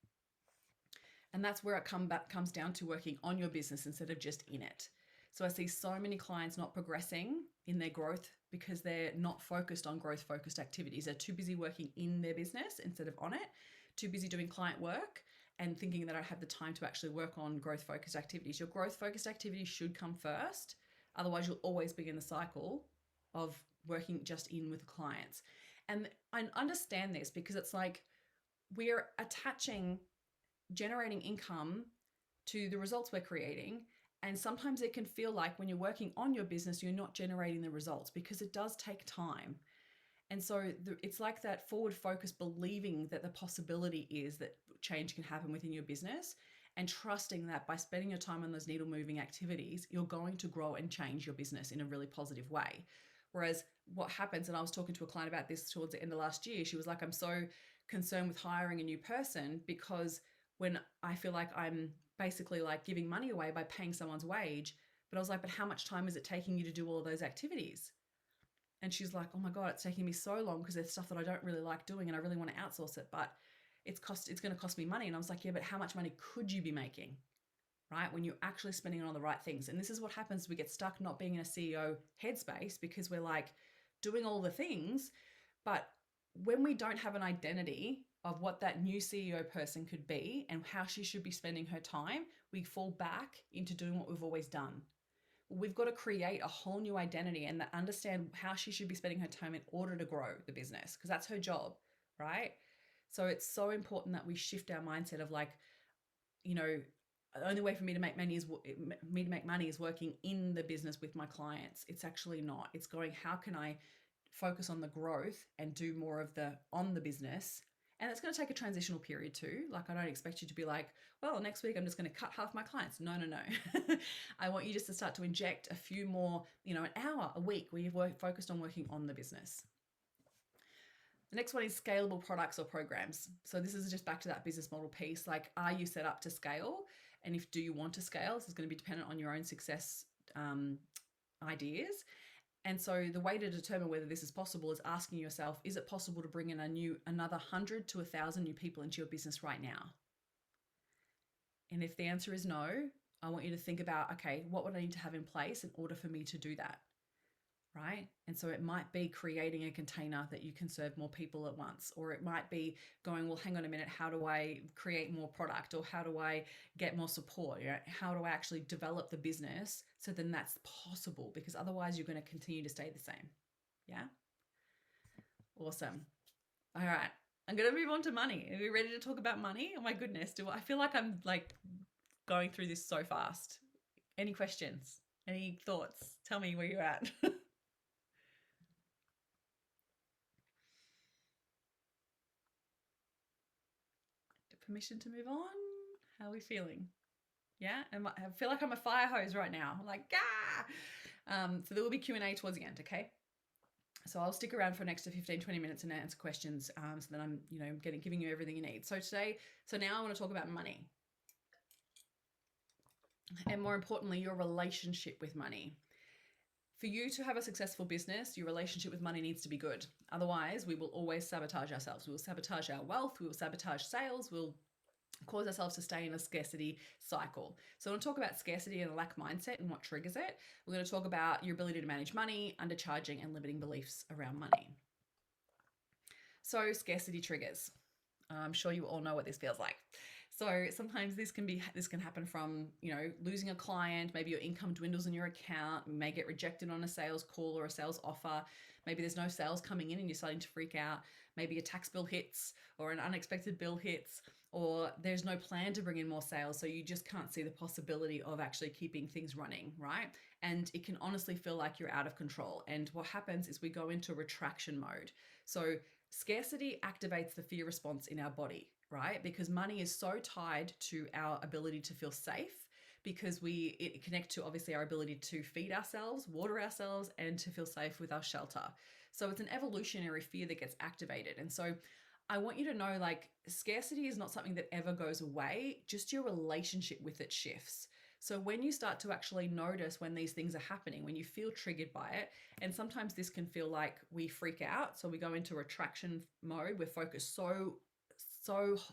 Speaker 1: And that's where it comes down to working on your business instead of just in it. So I see so many clients not progressing in their growth because they're not focused on growth focused activities. They're too busy working in their business instead of on it, too busy doing client work and thinking that I have the time to actually work on growth focused activities. Your growth focused activities should come first. Otherwise, you'll always be in the cycle of working just in with the clients. And I understand this because it's like we're attaching generating income to the results we're creating. And sometimes it can feel like when you're working on your business, you're not generating the results because it does take time. And so it's like that forward focus, believing that the possibility is that change can happen within your business and trusting that by spending your time on those needle moving activities, you're going to grow and change your business in a really positive way. Whereas what happens, and I was talking to a client about this towards the end of last year, she was like, I'm so concerned with hiring a new person because when I feel like I'm basically like giving money away by paying someone's wage, but I was like, but how much time is it taking you to do all of those activities? And she's like, oh my God, it's taking me so long because there's stuff that I don't really like doing and I really want to outsource it, but it's going to cost me money. And I was like, yeah, but how much money could you be making, right? When you're actually spending it on the right things. And this is what happens. We get stuck not being in a CEO headspace because we're like doing all the things, but when we don't have an identity of what that new CEO person could be and how she should be spending her time, we fall back into doing what we've always done. We've got to create a whole new identity and understand how she should be spending her time in order to grow the business, because that's her job, right? So it's so important that we shift our mindset of like, you know, the only way for me to make money is working in the business with my clients. It's actually not. It's going, how can I focus on the growth and do more of the on the business? And it's going to take a transitional period too. Like, I don't expect you to be like, well, next week I'm just going to cut half my clients. No. I want you just to start to inject a few more, an hour a week where you've focused on working on the business. The next one is scalable products or programs. So this is just back to that business model piece. Like, are you set up to scale? And do you want to scale? This is going to be dependent on your own success ideas. And so the way to determine whether this is possible is asking yourself, is it possible to bring in another 100 to 1,000 new people into your business right now? And if the answer is no, I want you to think about, okay, what would I need to have in place in order for me to do that? Right? And so it might be creating a container that you can serve more people at once, or it might be going, well, hang on a minute, how do I create more product, or how do I get more support? How do I actually develop the business so then that's possible? Because otherwise you're going to continue to stay the same. Yeah. Awesome. All right. I'm going to move on to money. Are you ready to talk about money? Oh my goodness. I feel like I'm like going through this so fast. Any questions? Any thoughts? Tell me where you're at. Permission to move on? How are we feeling? Yeah, I feel like I'm a fire hose right now. I'm like, ah! So there will be Q&A towards the end, okay? So I'll stick around for an extra 15-20 minutes and answer questions so that I'm, giving you everything you need. So now I want to talk about money. And more importantly, your relationship with money. For you to have a successful business, your relationship with money needs to be good. Otherwise, we will always sabotage ourselves. We will sabotage our wealth. We will sabotage sales. We'll cause ourselves to stay in a scarcity cycle. So I want to talk about scarcity and a lack mindset and what triggers it. We're going to talk about your ability to manage money, undercharging, and limiting beliefs around money. So scarcity triggers. I'm sure you all know what this feels like. So sometimes this can happen from, losing a client, maybe your income dwindles in your account, you may get rejected on a sales call or a sales offer. Maybe there's no sales coming in and you're starting to freak out. Maybe a tax bill hits or an unexpected bill hits, or there's no plan to bring in more sales. So you just can't see the possibility of actually keeping things running, right? And it can honestly feel like you're out of control. And what happens is we go into retraction mode. So scarcity activates the fear response in our body, right? Because money is so tied to our ability to feel safe, because it connects to obviously our ability to feed ourselves, water ourselves, and to feel safe with our shelter. So it's an evolutionary fear that gets activated. And so I want you to know, like, scarcity is not something that ever goes away, just your relationship with it shifts. So when you start to actually notice when these things are happening, when you feel triggered by it, and sometimes this can feel like we freak out. So we go into retraction mode. We're focused so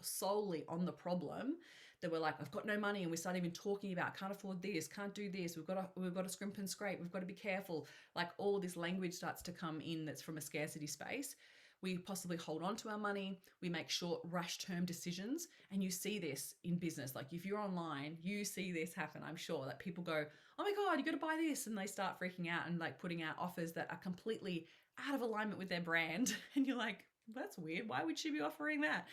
Speaker 1: solely on the problem that we're like, I've got no money, and we start even talking about can't afford this, can't do this, we've got to scrimp and scrape, we've got to be careful. Like all this language starts to come in that's from a scarcity space. We possibly hold on to our money. We make short, rash term decisions. And you see this in business. Like if you're online, you see this happen, I'm sure, that people go, oh my God, you got to buy this. And they start freaking out and like putting out offers that are completely out of alignment with their brand. And you're like, that's weird. Why would she be offering that?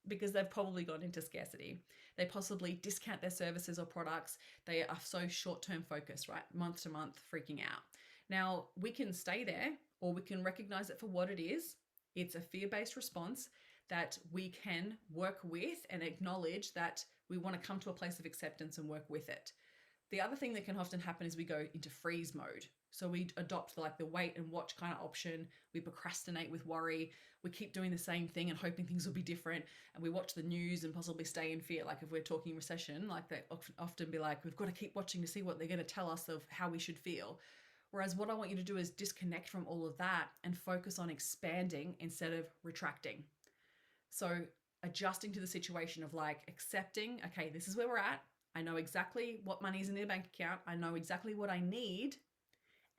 Speaker 1: Because they've probably gone into scarcity. They possibly discount their services or products. They are so short-term focused, right? Month to month, freaking out. Now, we can stay there, or we can recognize it for what it is. It's a fear-based response that we can work with and acknowledge that we want to come to a place of acceptance and work with it. The other thing that can often happen is we go into freeze mode. So we adopt the wait and watch kind of option. We procrastinate with worry. We keep doing the same thing and hoping things will be different. And we watch the news and possibly stay in fear. Like if we're talking recession, like they often be like, we've got to keep watching to see what they're going to tell us of how we should feel. Whereas what I want you to do is disconnect from all of that and focus on expanding instead of retracting. So adjusting to the situation of like accepting, okay, this is where we're at. I know exactly what money's in their bank account. I know exactly what I need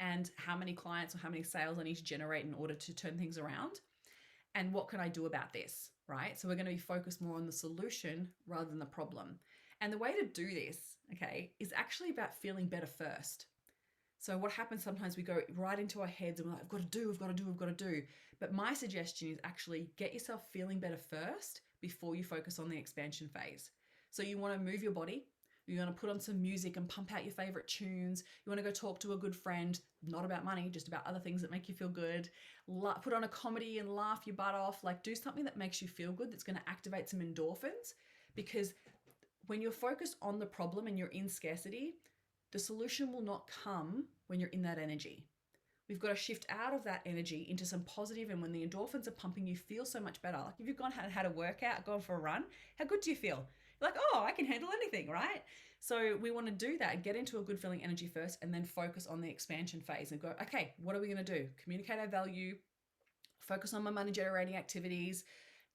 Speaker 1: and how many clients or how many sales I need to generate in order to turn things around. And what can I do about this, right? So we're going to be focused more on the solution rather than the problem. And the way to do this, okay, is actually about feeling better first. So what happens sometimes we go right into our heads and we're like, I've got to do. But my suggestion is actually get yourself feeling better first before you focus on the expansion phase. So you want to move your body. You want to put on some music and pump out your favorite tunes. You want to go talk to a good friend, not about money, just about other things that make you feel good. Put on a comedy and laugh your butt off. Like do something that makes you feel good, that's going to activate some endorphins. Because when you're focused on the problem and you're in scarcity, the solution will not come when you're in that energy. We've got to shift out of that energy into some positive, and when the endorphins are pumping, you feel so much better. Like if you've had a workout, gone for a run, how good do you feel? You're like, oh, I can handle anything, right? So we want to do that, get into a good feeling energy first, and then focus on the expansion phase and go, okay, what are we going to do? Communicate our value, focus on my money generating activities,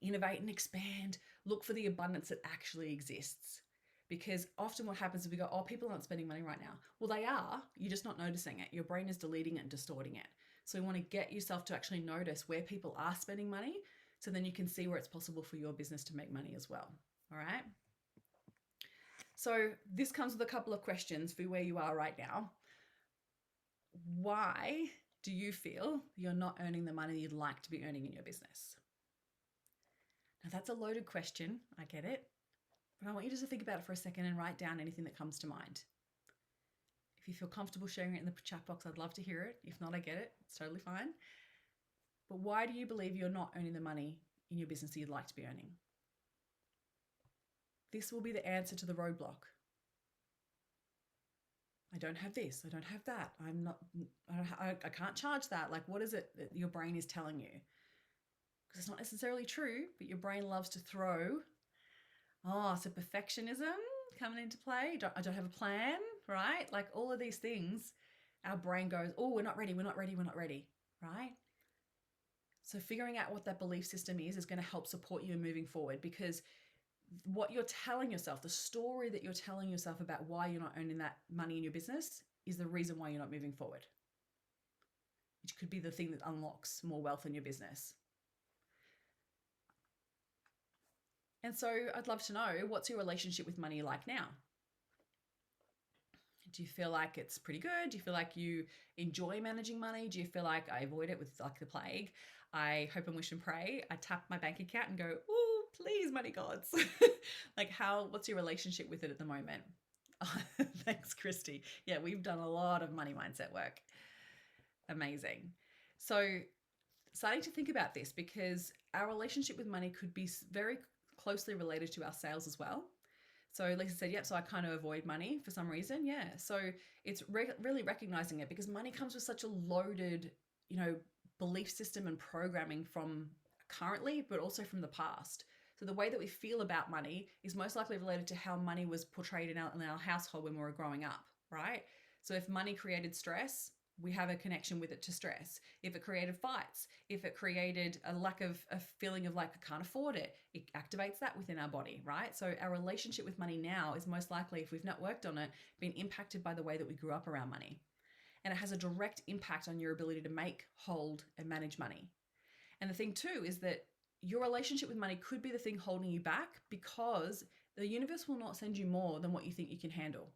Speaker 1: innovate and expand, look for the abundance that actually exists. Because often what happens is we go, oh, people aren't spending money right now. Well, they are. You're just not noticing it. Your brain is deleting it and distorting it. So you want to get yourself to actually notice where people are spending money, so then you can see where it's possible for your business to make money as well. All right. So this comes with a couple of questions for where you are right now. Why do you feel you're not earning the money you'd like to be earning in your business? Now that's a loaded question. I get it. But I want you just to think about it for a second and write down anything that comes to mind. If you feel comfortable sharing it in the chat box, I'd love to hear it. If not, I get it. It's totally fine. But why do you believe you're not earning the money in your business that you'd like to be earning? This will be the answer to the roadblock. I don't have this. I don't have that. I can't charge that. Like, what is it that your brain is telling you? Because it's not necessarily true, but your brain loves to throw, so perfectionism coming into play. I don't have a plan, right? Like all of these things, our brain goes, oh, we're not ready, right? So figuring out what that belief system is going to help support you in moving forward, because what you're telling yourself, the story that you're telling yourself about why you're not earning that money in your business is the reason why you're not moving forward, which could be the thing that unlocks more wealth in your business. And so I'd love to know, what's your relationship with money like now? Do you feel like it's pretty good? Do you feel like you enjoy managing money? Do you feel like I avoid it with like the plague? I hope and wish and pray. I tap my bank account and go, oh, please, money gods. Like what's your relationship with it at the moment? Thanks, Christy. Yeah, we've done a lot of money mindset work. Amazing. So starting to think about this, because our relationship with money could be very closely related to our sales as well. So Lisa said, yep, so I kind of avoid money for some reason. Yeah. So it's really recognizing it, because money comes with such a loaded, belief system and programming from currently, but also from the past. So the way that we feel about money is most likely related to how money was portrayed in our household when we were growing up, right? So if money created stress, we have a connection with it to stress. If it created fights, if it created a lack of a feeling of like I can't afford it, it activates that within our body, right? So our relationship with money now is most likely, if we've not worked on it, been impacted by the way that we grew up around money. And it has a direct impact on your ability to make, hold, and manage money. And the thing too is that your relationship with money could be the thing holding you back, because the universe will not send you more than what you think you can handle.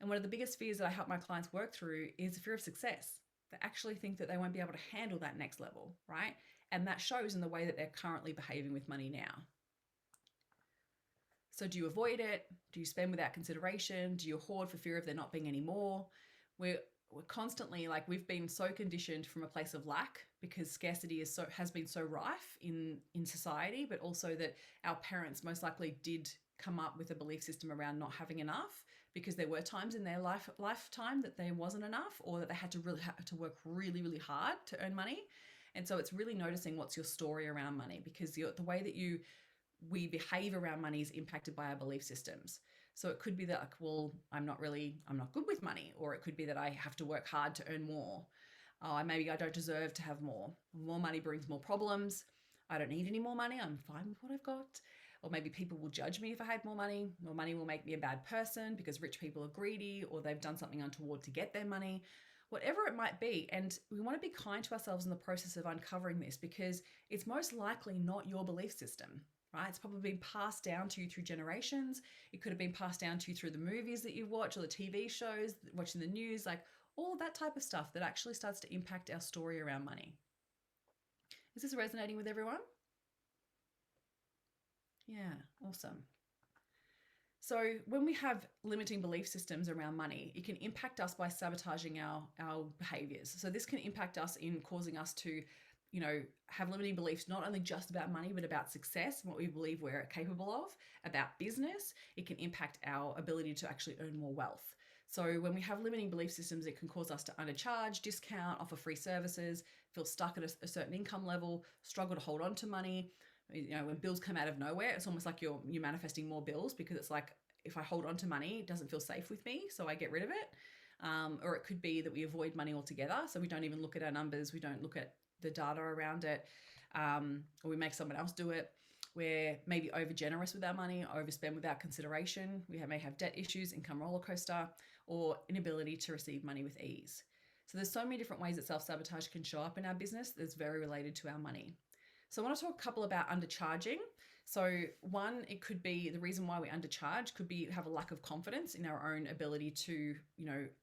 Speaker 1: And one of the biggest fears that I help my clients work through is the fear of success. They actually think that they won't be able to handle that next level, right? And that shows in the way that they're currently behaving with money now. So do you avoid it? Do you spend without consideration? Do you hoard for fear of there not being any more? We're constantly, like, we've been so conditioned from a place of lack because scarcity has been so rife in society, but also that our parents most likely did come up with a belief system around not having enough, because there were times in their lifetime that there wasn't enough, or that they had to work really, really hard to earn money. And so it's really noticing what's your story around money, because the way that we behave around money is impacted by our belief systems. So it could be that, like, well, I'm not good with money, or it could be that I have to work hard to earn more. Maybe I don't deserve to have more. More money brings more problems. I don't need any more money. I'm fine with what I've got. Or maybe people will judge me if I had more money. More money will make me a bad person because rich people are greedy, or they've done something untoward to get their money. Whatever it might be. And we want to be kind to ourselves in the process of uncovering this, because it's most likely not your belief system, right? It's probably been passed down to you through generations. It could have been passed down to you through the movies that you watch, or the TV shows, watching the news, like all that type of stuff that actually starts to impact our story around money. Is this resonating with everyone? Yeah, awesome. So when we have limiting belief systems around money, it can impact us by sabotaging our behaviors. So this can impact us in causing us to, have limiting beliefs, not only just about money, but about success and what we believe we're capable of, about business. It can impact our ability to actually earn more wealth. So when we have limiting belief systems, it can cause us to undercharge, discount, offer free services, feel stuck at a certain income level, struggle to hold on to money. When bills come out of nowhere, it's almost like you're manifesting more bills, because it's like, if I hold on to money, it doesn't feel safe with me, so I get rid of it. Or it could be that we avoid money altogether, so we don't even look at our numbers, we don't look at the data around it, or we make someone else do it. We're maybe over generous with our money, overspend without consideration. We may have debt issues, income rollercoaster, or inability to receive money with ease. So there's so many different ways that self-sabotage can show up in our business that's very related to our money. So I want to talk a couple about undercharging. So one, it could be the reason why we undercharge could be have a lack of confidence in our own ability to,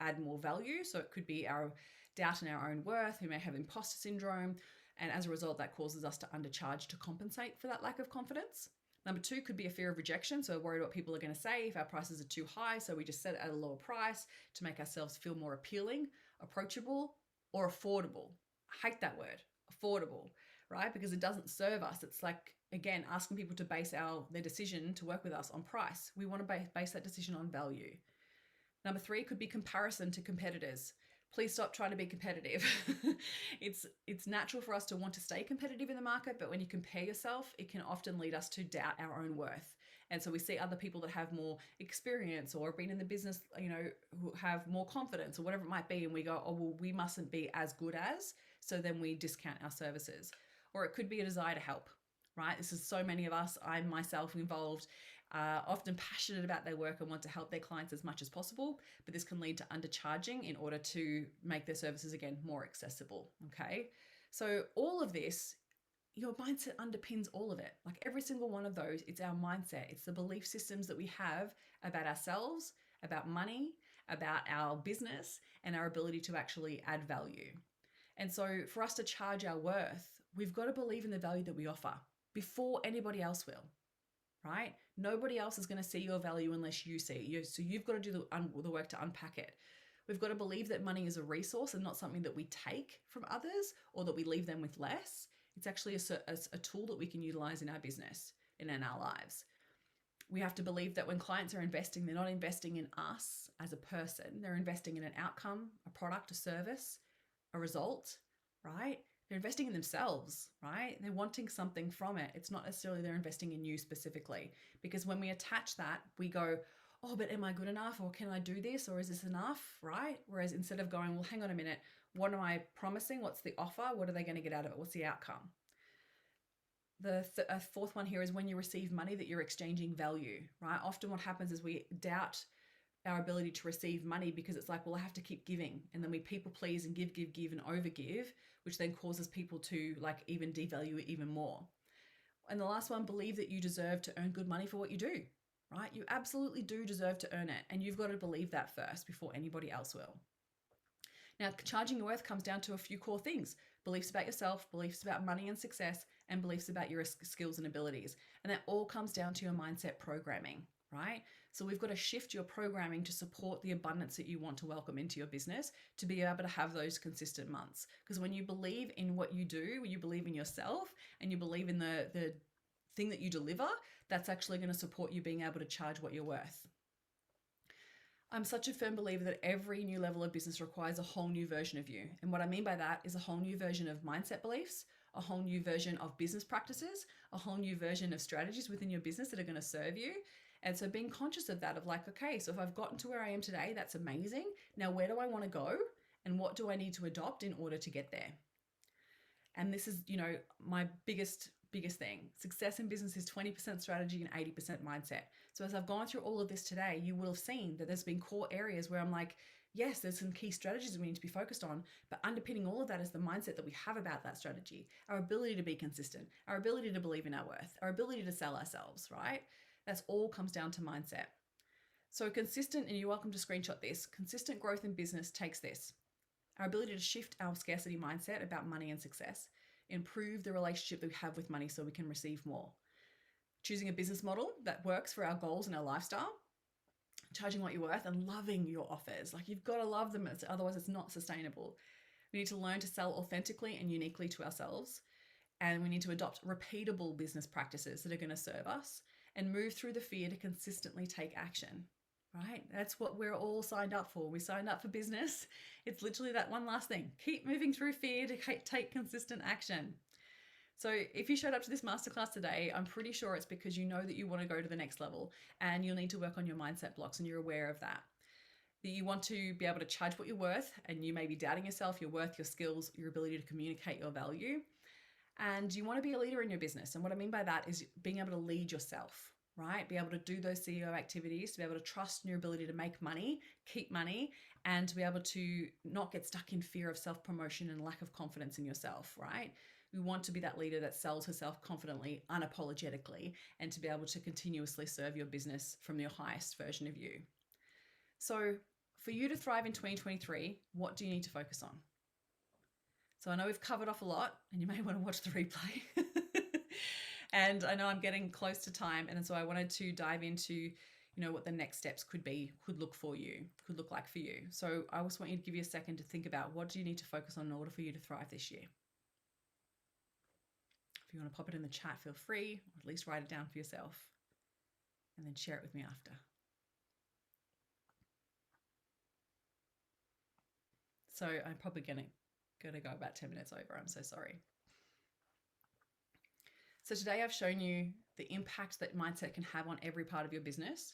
Speaker 1: add more value. So it could be our doubt in our own worth. We may have imposter syndrome. And as a result, that causes us to undercharge to compensate for that lack of confidence. Number two could be a fear of rejection. So we're worried what people are going to say if our prices are too high. So we just set it at a lower price to make ourselves feel more appealing, approachable, or affordable. I hate that word, affordable, right? Because it doesn't serve us. It's like, again, asking people to base their decision to work with us on price. We want to base that decision on value. Number three could be comparison to competitors. Please stop trying to be competitive. It's natural for us to want to stay competitive in the market, but when you compare yourself, it can often lead us to doubt our own worth. And so we see other people that have more experience or have been in the business, who have more confidence or whatever it might be, and we go, oh, well, we mustn't be as good as, so then we discount our services. Or it could be a desire to help, right? This is so many of us, I'm myself involved, often passionate about their work and want to help their clients as much as possible, but this can lead to undercharging in order to make their services, again, more accessible, okay? So all of this, your mindset underpins all of it. Like every single one of those, it's our mindset. It's the belief systems that we have about ourselves, about money, about our business, and our ability to actually add value. And so for us to charge our worth, we've got to believe in the value that we offer before anybody else will, right? Nobody else is going to see your value unless you see it. So you've got to do the work to unpack it. We've got to believe that money is a resource and not something that we take from others or that we leave them with less. It's actually a tool that we can utilize in our business and in our lives. We have to believe that when clients are investing, they're not investing in us as a person. They're investing in an outcome, a product, a service, a result, right? They're investing in themselves, right? They're wanting something from it. It's not necessarily they're investing in you specifically. Because when we attach that, we go, oh, but am I good enough? Or can I do this? Or is this enough, right? Whereas instead of going, well, hang on a minute, what am I promising? What's the offer? What are they going to get out of it? What's the outcome? The fourth one here is when you receive money that you're exchanging value, right? Often what happens is we doubt our ability to receive money because it's like, well, I have to keep giving. And then we people please and give, and overgive, which then causes people to like even devalue it even more. And the last one, believe that you deserve to earn good money for what you do, right? You absolutely do deserve to earn it. And you've got to believe that first before anybody else will. Now, charging your worth comes down to a few core things: beliefs about yourself, beliefs about money and success, and beliefs about your skills and abilities. And that all comes down to your mindset programming, right? So we've got to shift your programming to support the abundance that you want to welcome into your business to be able to have those consistent months. Because when you believe in what you do, when you believe in yourself and you believe in the thing that you deliver, that's actually going to support you being able to charge what you're worth. I'm such a firm believer that every new level of business requires a whole new version of you. And what I mean by that is a whole new version of mindset beliefs, a whole new version of business practices, a whole new version of strategies within your business that are going to serve you. And so being conscious of that, of like, okay, so if I've gotten to where I am today, that's amazing. Now, where do I want to go? And what do I need to adopt in order to get there? And this is, my biggest thing. Success in business is 20% strategy and 80% mindset. So as I've gone through all of this today, you will have seen that there's been core areas where I'm like, yes, there's some key strategies that we need to be focused on, but underpinning all of that is the mindset that we have about that strategy, our ability to be consistent, our ability to believe in our worth, our ability to sell ourselves, right? That's all comes down to mindset. So consistent, and you're welcome to screenshot this, consistent growth in business takes this: our ability to shift our scarcity mindset about money and success, improve the relationship that we have with money so we can receive more, choosing a business model that works for our goals and our lifestyle, charging what you're worth, and loving your offers. Like, you've got to love them, otherwise it's not sustainable. We need to learn to sell authentically and uniquely to ourselves, and we need to adopt repeatable business practices that are going to serve us and move through the fear to consistently take action. Right? That's what we're all signed up for. We signed up for business. It's literally that one last thing: keep moving through fear to take consistent action. So if you showed up to this masterclass today, I'm pretty sure it's because you know that you want to go to the next level and you'll need to work on your mindset blocks, and you're aware of that. That you want to be able to charge what you're worth, and you may be doubting yourself, your worth, your skills, your ability to communicate your value. And you want to be a leader in your business. And what I mean by that is being able to lead yourself, right? Be able to do those CEO activities, to be able to trust in your ability to make money, keep money, and to be able to not get stuck in fear of self-promotion and lack of confidence in yourself, right? We want to be that leader that sells herself confidently, unapologetically, and to be able to continuously serve your business from your highest version of you. So for you to thrive in 2023, what do you need to focus on? So I know we've covered off a lot, and you may want to watch the replay. And I know I'm getting close to time. And so I wanted to dive into, what the next steps could look like for you. So I just want you to give you a second to think about, what do you need to focus on in order for you to thrive this year? If you want to pop it in the chat, feel free, or at least write it down for yourself and then share it with me after. So I'm probably going to go about 10 minutes over. I'm so sorry. So today I've shown you the impact that mindset can have on every part of your business.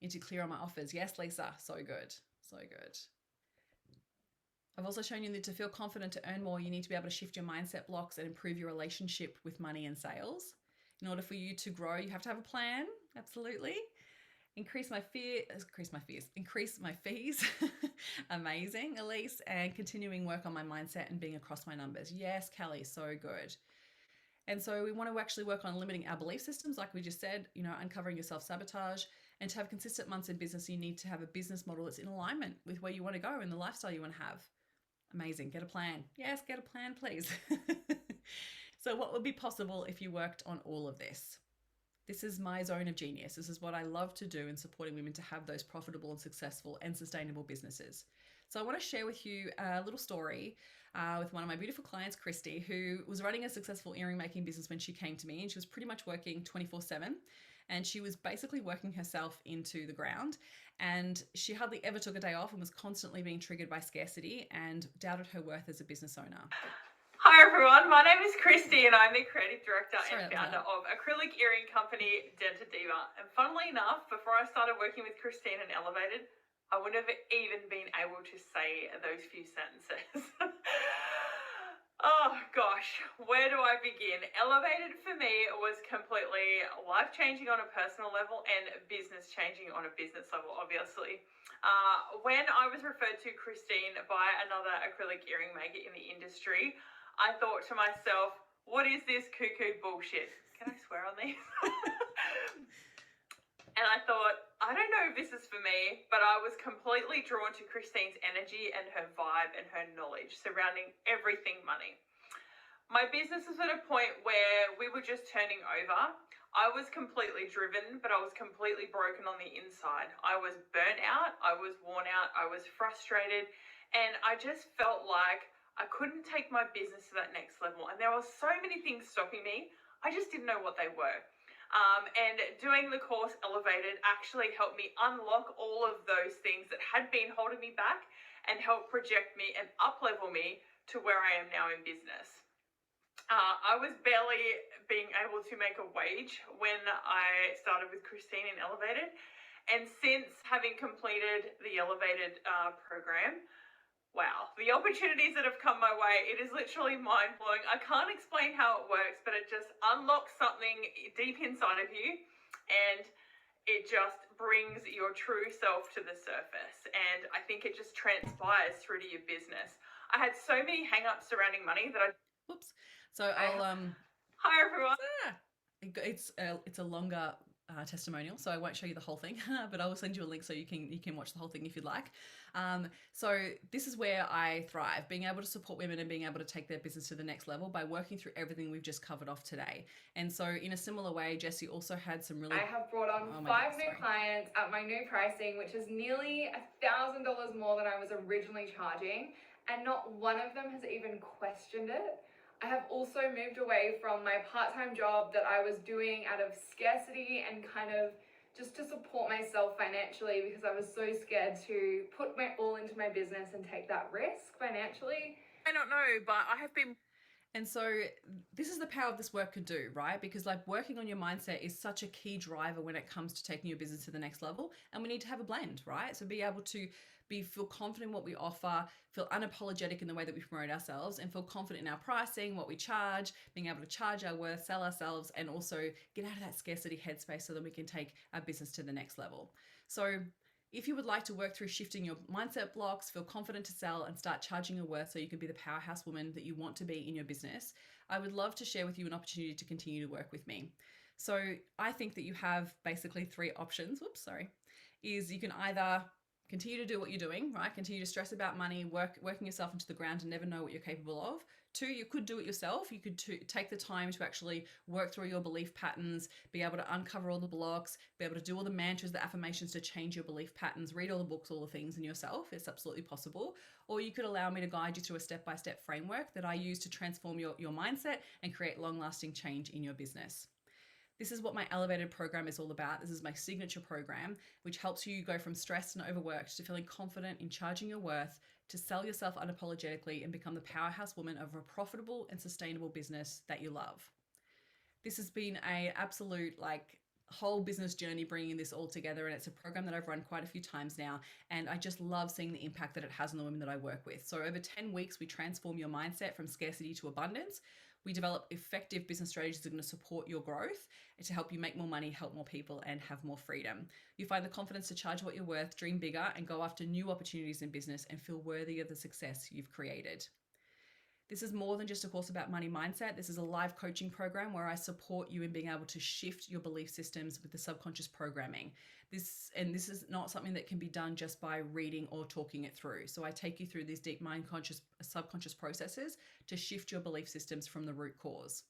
Speaker 1: You need to clear on my offers. Yes, Lisa, so good, so good. I've also shown you that to feel confident to earn more, you need to be able to shift your mindset blocks and improve your relationship with money and sales. In order for you to grow, you have to have a plan, absolutely. Increase my fees. Amazing, Elise. And continuing work on my mindset and being across my numbers. Yes, Kelly, so good. And so we want to actually work on limiting our belief systems, like we just said, uncovering your self-sabotage. And to have consistent months in business, you need to have a business model that's in alignment with where you want to go and the lifestyle you want to have. Amazing. Get a plan. Yes, get a plan, please. So what would be possible if you worked on all of this? This is my zone of genius. This is what I love to do in supporting women to have those profitable and successful and sustainable businesses. So I want to share with you a little story with one of my beautiful clients, Christy, who was running a successful earring making business when she came to me, and she was pretty much working 24/7. and she was basically working herself into the ground. And she hardly ever took a day off and was constantly being triggered by scarcity and doubted her worth as a business owner.
Speaker 2: Hi everyone, my name is Christy and I'm the creative director
Speaker 1: Sorry,
Speaker 2: and founder of acrylic earring company Denta Diva. And funnily enough, before I started working with Christine and Elevated, I wouldn't have even been able to say those few sentences. Oh gosh, where do I begin? Elevated for me was completely life-changing on a personal level and business-changing on a business level, obviously. When I was referred to Christine by another acrylic earring maker in the industry, I thought to myself, what is this cuckoo bullshit? Can I swear on these? And I thought, I don't know if this is for me, but I was completely drawn to Christine's energy and her vibe and her knowledge surrounding everything money. My business was at a point where we were just turning over. I was completely driven, but I was completely broken on the inside. I was burnt out, I was worn out, I was frustrated, and I just felt like I couldn't take my business to that next level. And there were so many things stopping me, I just didn't know what they were. And doing the course Elevated actually helped me unlock all of those things that had been holding me back and help project me and up-level me to where I am now in business. I was barely being able to make a wage when I started with Christine in Elevated. And since having completed the Elevated program, wow, the opportunities that have come my way, it is literally mind-blowing. I can't explain how it works, but it just unlocks something deep inside of you and it just brings your true self to the surface. And I think it just transpires through to your business. I had so many hang-ups surrounding money that
Speaker 1: Whoops. So I'll
Speaker 2: Hi everyone.
Speaker 1: It's a longer testimonial, so I won't show you the whole thing, but I will send you a link so you can watch the whole thing if you'd like. So this is where I thrive, being able to support women and being able to take their business to the next level by working through everything we've just covered off today. And so in a similar way, Jessie also had some really...
Speaker 3: I have brought on 5 new clients at my new pricing, which is nearly $1,000 more than I was originally charging, and not one of them has even questioned it. I have also moved away from my part-time job that I was doing out of scarcity and kind of just to support myself financially, because I was so scared to put my all into my business and take that risk financially.
Speaker 2: I don't know, but I have been...
Speaker 1: And so this is the power of this work could do, right? Because like working on your mindset is such a key driver when it comes to taking your business to the next level. And we need to have a blend, right? So be able to feel confident in what we offer, feel unapologetic in the way that we promote ourselves, and feel confident in our pricing, what we charge, being able to charge our worth, sell ourselves, and also get out of that scarcity headspace so that we can take our business to the next level. So if you would like to work through shifting your mindset blocks, feel confident to sell, and start charging your worth so you can be the powerhouse woman that you want to be in your business, I would love to share with you an opportunity to continue to work with me. So I think that you have basically 3 options. Is you can either continue to do what you're doing, right? Continue to stress about money, working yourself into the ground and never know what you're capable of. 2, you could do it yourself. You could take the time to actually work through your belief patterns, be able to uncover all the blocks, be able to do all the mantras, the affirmations to change your belief patterns, read all the books, all the things in yourself. It's absolutely possible. Or you could allow me to guide you through a step-by-step framework that I use to transform your mindset and create long-lasting change in your business. This is what my Elevated program is all about. This is my signature program, which helps you go from stressed and overworked to feeling confident in charging your worth, to sell yourself unapologetically and become the powerhouse woman of a profitable and sustainable business that you love. This has been an absolute whole business journey bringing this all together, and it's a program that I've run quite a few times now, and I just love seeing the impact that it has on the women that I work with. So over 10 weeks, we transform your mindset from scarcity to abundance. We develop effective business strategies that are going to support your growth and to help you make more money, help more people, and have more freedom. You find the confidence to charge what you're worth, dream bigger, and go after new opportunities in business and feel worthy of the success you've created. This is more than just a course about money mindset. This is a live coaching program where I support you in being able to shift your belief systems with the subconscious programming. This is not something that can be done just by reading or talking it through. So I take you through these deep mind conscious, subconscious processes to shift your belief systems from the root cause.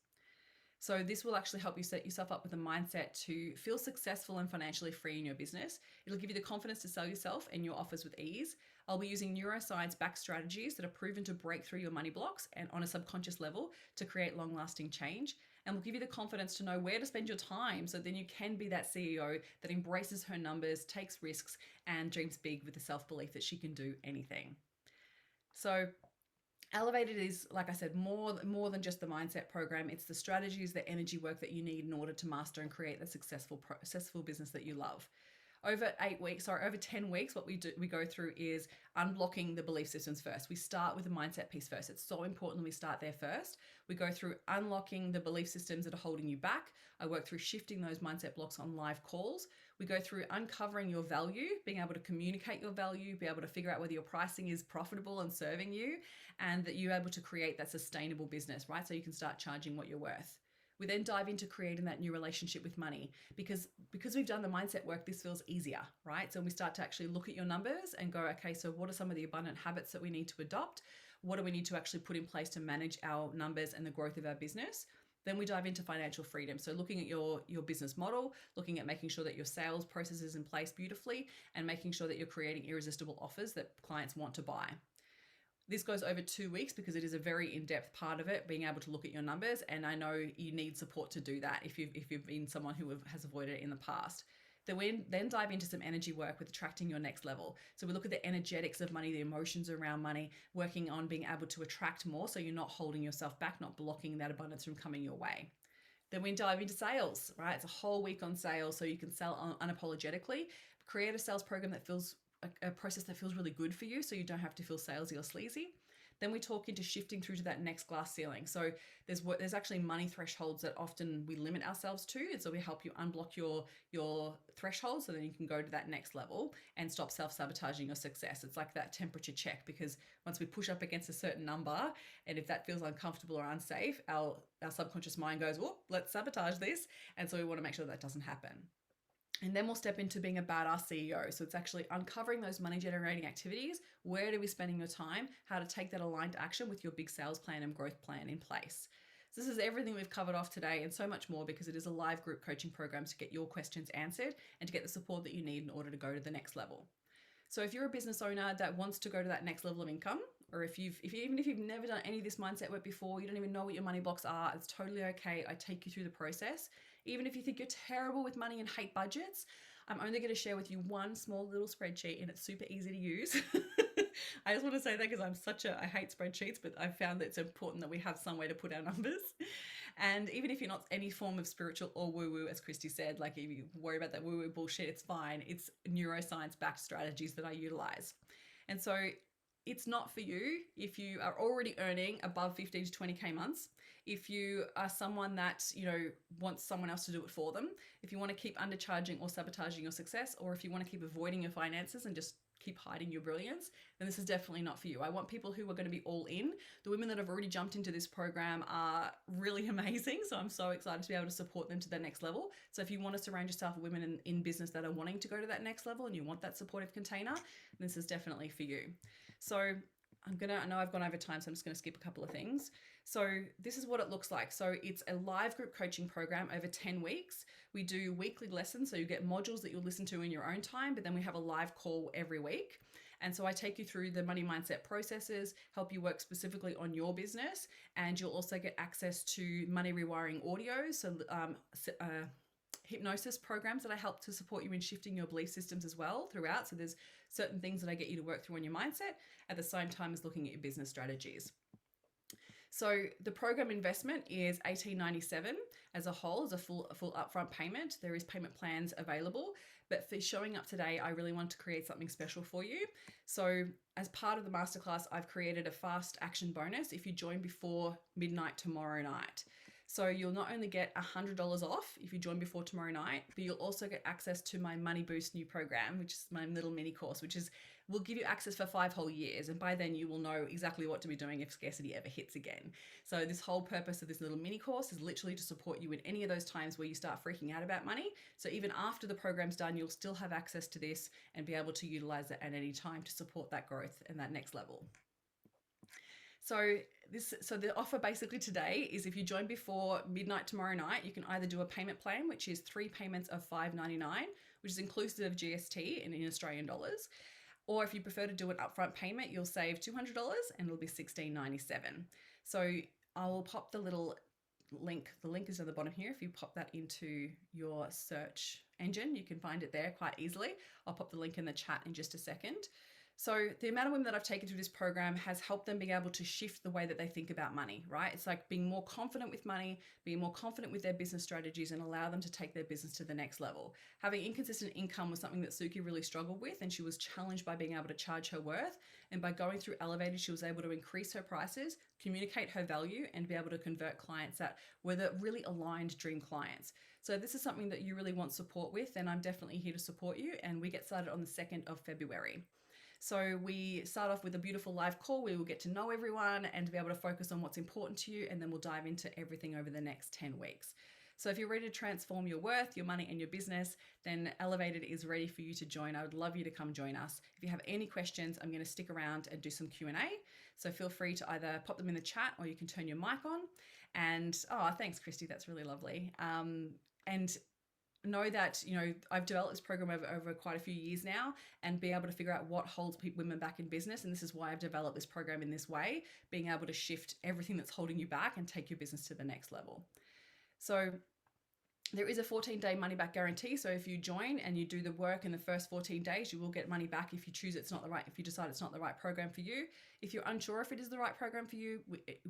Speaker 1: So this will actually help you set yourself up with a mindset to feel successful and financially free in your business. It'll give you the confidence to sell yourself and your offers with ease. I'll be using neuroscience-backed strategies that are proven to break through your money blocks and on a subconscious level to create long-lasting change. and will give you the confidence to know where to spend your time, so then you can be that CEO that embraces her numbers, takes risks, and dreams big with the self-belief that she can do anything. So Elevated is, like I said, more than just the mindset program. It's the strategies, the energy work that you need in order to master and create the successful business that you love. Over 10 weeks, what we go through is unblocking the belief systems first. We start with the mindset piece first. It's so important we start there first. We go through unlocking the belief systems that are holding you back. I work through shifting those mindset blocks on live calls. We go through uncovering your value, being able to communicate your value, be able to figure out whether your pricing is profitable and serving you, and that you're able to create that sustainable business, right? So you can start charging what you're worth. We then dive into creating that new relationship with money, because we've done the mindset work, this feels easier, right? So we start to actually look at your numbers and go, okay, so what are some of the abundant habits that we need to adopt? What do we need to actually put in place to manage our numbers and the growth of our business? Then we dive into financial freedom. So looking at your business model, looking at making sure that your sales process is in place beautifully, and making sure that you're creating irresistible offers that clients want to buy. This goes over 2 weeks because it is a very in-depth part of it, being able to look at your numbers. And I know you need support to do that if you've been someone who has avoided it in the past. Then we dive into some energy work with attracting your next level. So we look at the energetics of money, the emotions around money, working on being able to attract more so you're not holding yourself back, not blocking that abundance from coming your way. Then we dive into sales, right? It's a whole week on sales so you can sell unapologetically. Create a sales program that feels a process that feels really good for you so you don't have to feel salesy or sleazy. Then we talk into shifting through to that next glass ceiling. So there's actually money thresholds that often we limit ourselves to. And so we help you unblock your thresholds so then you can go to that next level and stop self-sabotaging your success. It's like that temperature check, because once we push up against a certain number, and if that feels uncomfortable or unsafe, our subconscious mind goes, oh, let's sabotage this. And so we want to make sure that doesn't happen. And then we'll step into being a badass CEO. So it's actually uncovering those money generating activities. Where to be spending your time, how to take that aligned action with your big sales plan and growth plan in place. So this is everything we've covered off today and so much more, because it is a live group coaching program to get your questions answered and to get the support that you need in order to go to the next level. So if you're a business owner that wants to go to that next level of income, or even if you've never done any of this mindset work before, you don't even know what your money blocks are, it's totally okay. I take you through the process. Even if you think you're terrible with money and hate budgets, I'm only going to share with you one small little spreadsheet, and it's super easy to use. I just want to say that because I hate spreadsheets, but I've found that it's important that we have some way to put our numbers. And even if you're not any form of spiritual or woo-woo, as Christy said, like if you worry about that woo-woo bullshit, it's fine. It's neuroscience-backed strategies that I utilize. And so it's not for you if you are already earning above 15 to 20K months. If you are someone that, wants someone else to do it for them, if you want to keep undercharging or sabotaging your success, or if you want to keep avoiding your finances and just keep hiding your brilliance, then this is definitely not for you. I want people who are going to be all in. The women that have already jumped into this program are really amazing. So I'm so excited to be able to support them to the next level. So if you want to surround yourself with women in business that are wanting to go to that next level and you want that supportive container, this is definitely for you. So I know I've gone over time, so I'm just going to skip a couple of things. So this is what it looks like. So it's a live group coaching program over 10 weeks. We do weekly lessons, so you get modules that you'll listen to in your own time, but then we have a live call every week. And so I take you through the money mindset processes, help you work specifically on your business, and you'll also get access to money rewiring audios, so hypnosis programs that I help to support you in shifting your belief systems as well throughout. So there's certain things that I get you to work through on your mindset at the same time as looking at your business strategies. So the program investment is $18.97 as a whole, as a full upfront payment. There is payment plans available, but for showing up today, I really want to create something special for you. So as part of the masterclass, I've created a fast action bonus if you join before midnight tomorrow night. So you'll not only get $100 off if you join before tomorrow night, but you'll also get access to my Money Boost new program, which is my little mini course, will give you access for 5 whole years. And by then you will know exactly what to be doing if scarcity ever hits again. So this whole purpose of this little mini course is literally to support you in any of those times where you start freaking out about money. So even after the program's done, you'll still have access to this and be able to utilize it at any time to support that growth and that next level. So the offer basically today is if you join before midnight tomorrow night, you can either do a payment plan, which is 3 payments of $5.99, which is inclusive of GST in Australian dollars. Or if you prefer to do an upfront payment, you'll save $200 and it'll be $16.97. So I will pop the little link. The link is at the bottom here. If you pop that into your search engine, you can find it there quite easily. I'll pop the link in the chat in just a second. So the amount of women that I've taken through this program has helped them being able to shift the way that they think about money, right? It's like being more confident with money, being more confident with their business strategies, and allow them to take their business to the next level. Having inconsistent income was something that Suki really struggled with, and she was challenged by being able to charge her worth. And by going through Elevated, she was able to increase her prices, communicate her value, and be able to convert clients that were the really aligned dream clients. So this is something that you really want support with, and I'm definitely here to support you. And we get started on the 2nd of February. So we start off with a beautiful live call. We will get to know everyone and be able to focus on what's important to you. And then we'll dive into everything over the next 10 weeks. So if you're ready to transform your worth, your money, and your business, then Elevated is ready for you to join. I would love you to come join us. If you have any questions, I'm going to stick around and do some Q&A. So feel free to either pop them in the chat or you can turn your mic on. And thanks, Christy. That's really lovely. And know that, I've developed this program over quite a few years now, and be able to figure out what holds women back in business. And this is why I've developed this program in this way, being able to shift everything that's holding you back and take your business to the next level. So there is a 14-day money back guarantee. So if you join and you do the work in the first 14 days, you will get money back if you choose if you decide it's not the right program for you. If you're unsure if it is the right program for you,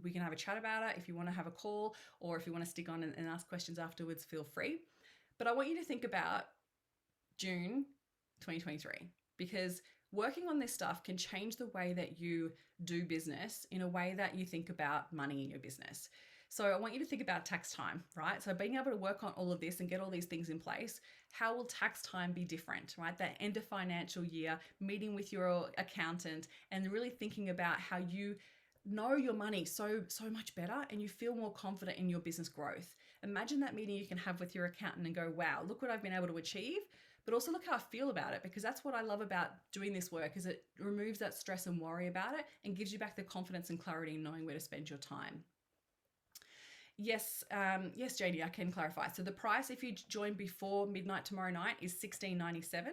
Speaker 1: we can have a chat about it. If you want to have a call, or if you want to stick on and ask questions afterwards, feel free. But I want you to think about June 2023, because working on this stuff can change the way that you do business in a way that you think about money in your business. So I want you to think about tax time, right? So being able to work on all of this and get all these things in place, how will tax time be different, right? That end of financial year, meeting with your accountant and really thinking about how you know your money so much better and you feel more confident in your business growth. Imagine that meeting you can have with your accountant and go, wow, look what I've been able to achieve, but also look how I feel about it, because that's what I love about doing this work, is it removes that stress and worry about it and gives you back the confidence and clarity in knowing where to spend your time. Yes, Janie, I can clarify. So the price, if you join before midnight tomorrow night, is $16.97.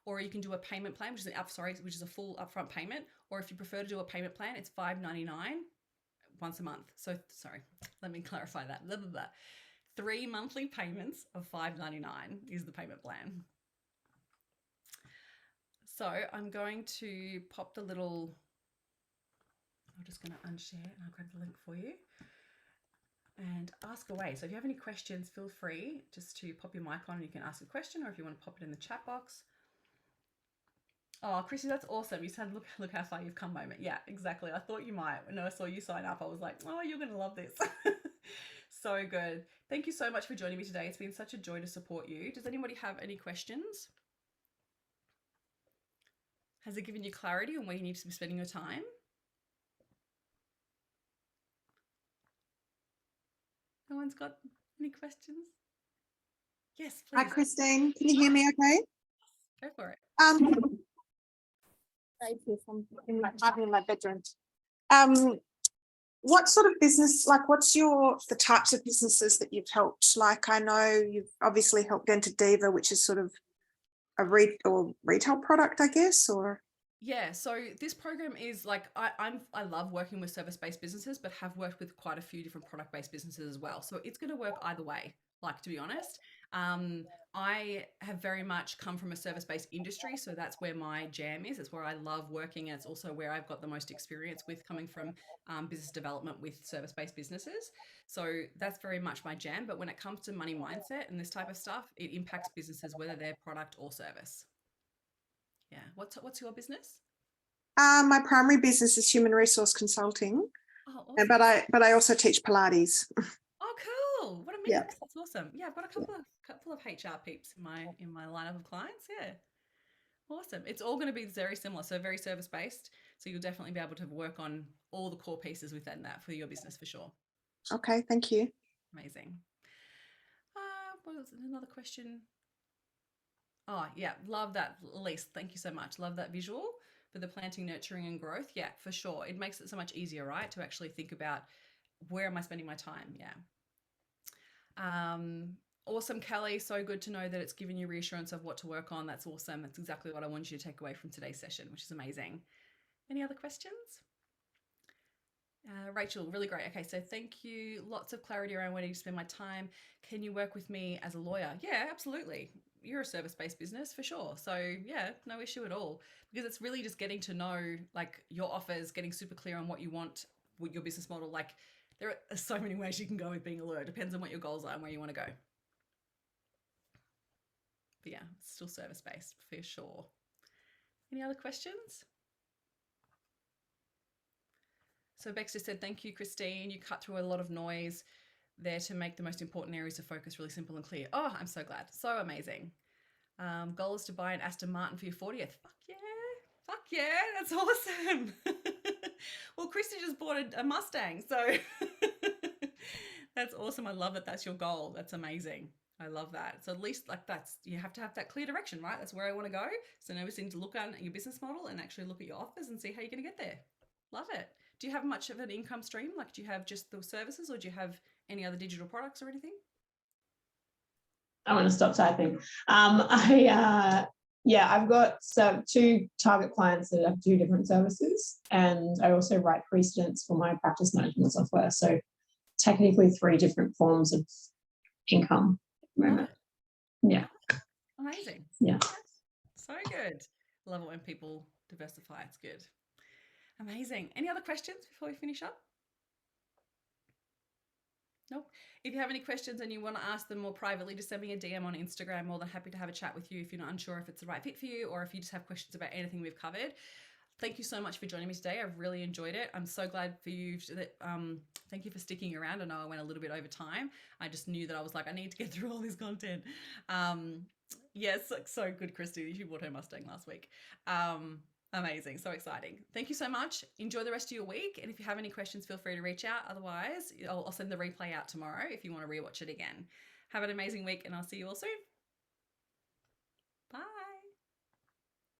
Speaker 1: Or you can do a payment plan, which is a full upfront payment. Or if you prefer to do a payment plan, it's $5.99 once a month. So sorry, let me clarify that. 3 monthly payments of $5.99 is the payment plan. So I'm going to pop the little, I'm just going to unshare and I'll grab the link for you and ask away. So if you have any questions, feel free just to pop your mic on and you can ask a question, or if you want to pop it in the chat box. Oh, Chrissy, that's awesome. You said, look how far you've come moment. Yeah, exactly. I thought you might. When I saw you sign up, I was like, oh, you're going to love this. So good. Thank you so much for joining me today. It's been such a joy to support you. Does anybody have any questions? Has it given you clarity on where you need to be spending your time? No one's got any questions? Yes, please.
Speaker 4: Hi, Christine. Can you hear me okay?
Speaker 1: Go for it.
Speaker 4: I'm in my bedroom. What sort of business, like what's the types of businesses that you've helped? Like I know you've obviously helped Enter Diva, which is sort of a retail product, I guess, or?
Speaker 1: Yeah, so this program is like, I love working with service-based businesses, but have worked with quite a few different product-based businesses as well. So it's going to work either way, like, to be honest. I have very much come from a service-based industry, so that's where my jam is. It's where I love working, and it's also where I've got the most experience with coming from business development with service-based businesses. So that's very much my jam. But when it comes to money mindset and this type of stuff, it impacts businesses, whether they're product or service. Yeah. What's your business?
Speaker 4: My primary business is human resource consulting.
Speaker 1: Oh, awesome.
Speaker 4: But I also teach Pilates.
Speaker 1: Oh, cool. What a mix. Yeah. That's awesome. Yeah, I've got a couple of HR peeps in my lineup of clients. Yeah. Awesome. It's all going to be very similar. So very service based. So you'll definitely be able to work on all the core pieces within that for your business for sure.
Speaker 4: Okay, thank you.
Speaker 1: Amazing. What was another question? Oh, yeah. Love that, Elise. Thank you so much. Love that visual for the planting, nurturing, and growth. Yeah, for sure. It makes it so much easier, right? To actually think about where am I spending my time? Yeah. Awesome, Kelly. So good to know that it's given you reassurance of what to work on. That's awesome. That's exactly what I want you to take away from today's session, which is amazing. Any other questions? Rachel, really great. Okay, so thank you. Lots of clarity around where to spend my time. Can you work with me as a lawyer? Yeah, absolutely. You're a service-based business for sure. So yeah, no issue at all. Because it's really just getting to know like your offers, getting super clear on what you want with your business model. Like there are so many ways you can go with being a lawyer. It depends on what your goals are and where you want to go. But yeah, it's still service-based for sure. Any other questions? So Bex just said, thank you, Christine. You cut through a lot of noise there to make the most important areas of focus really simple and clear. Oh, I'm so glad. So amazing. Goal is to buy an Aston Martin for your 40th. Fuck yeah. Fuck yeah. That's awesome. Well, Christy just bought a Mustang. So that's awesome. I love that that's your goal. That's amazing. I love that. So at least like you have to have that clear direction, right? That's where I want to go. So now we just need to look at your business model and actually look at your offers and see how you're going to get there. Love it. Do you have much of an income stream? Like, do you have just the services, or do you have any other digital products or anything?
Speaker 5: I want to stop typing. I've got 2 target clients that have 2 different services, and I also write precedents for my practice management software. So technically 3 different forms of income at the moment. Yeah.
Speaker 1: Amazing.
Speaker 5: Yeah.
Speaker 1: So good. Love it when people diversify. It's good. Amazing. Any other questions before we finish up? Nope. If you have any questions and you want to ask them more privately, just send me a DM on Instagram. More than happy to have a chat with you if you're not unsure if it's the right fit for you, or if you just have questions about anything we've covered. Thank you so much for joining me today. I've really enjoyed it. I'm so glad for you that thank you for sticking around. I know I went a little bit over time. I just knew that I was like, I need to get through all this content. Yes, so good, Christy. She bought her Mustang last week. Amazing. So exciting. Thank you so much. Enjoy the rest of your week. And if you have any questions, feel free to reach out. Otherwise, I'll send the replay out tomorrow if you want to rewatch it again. Have an amazing week, and I'll see you all soon.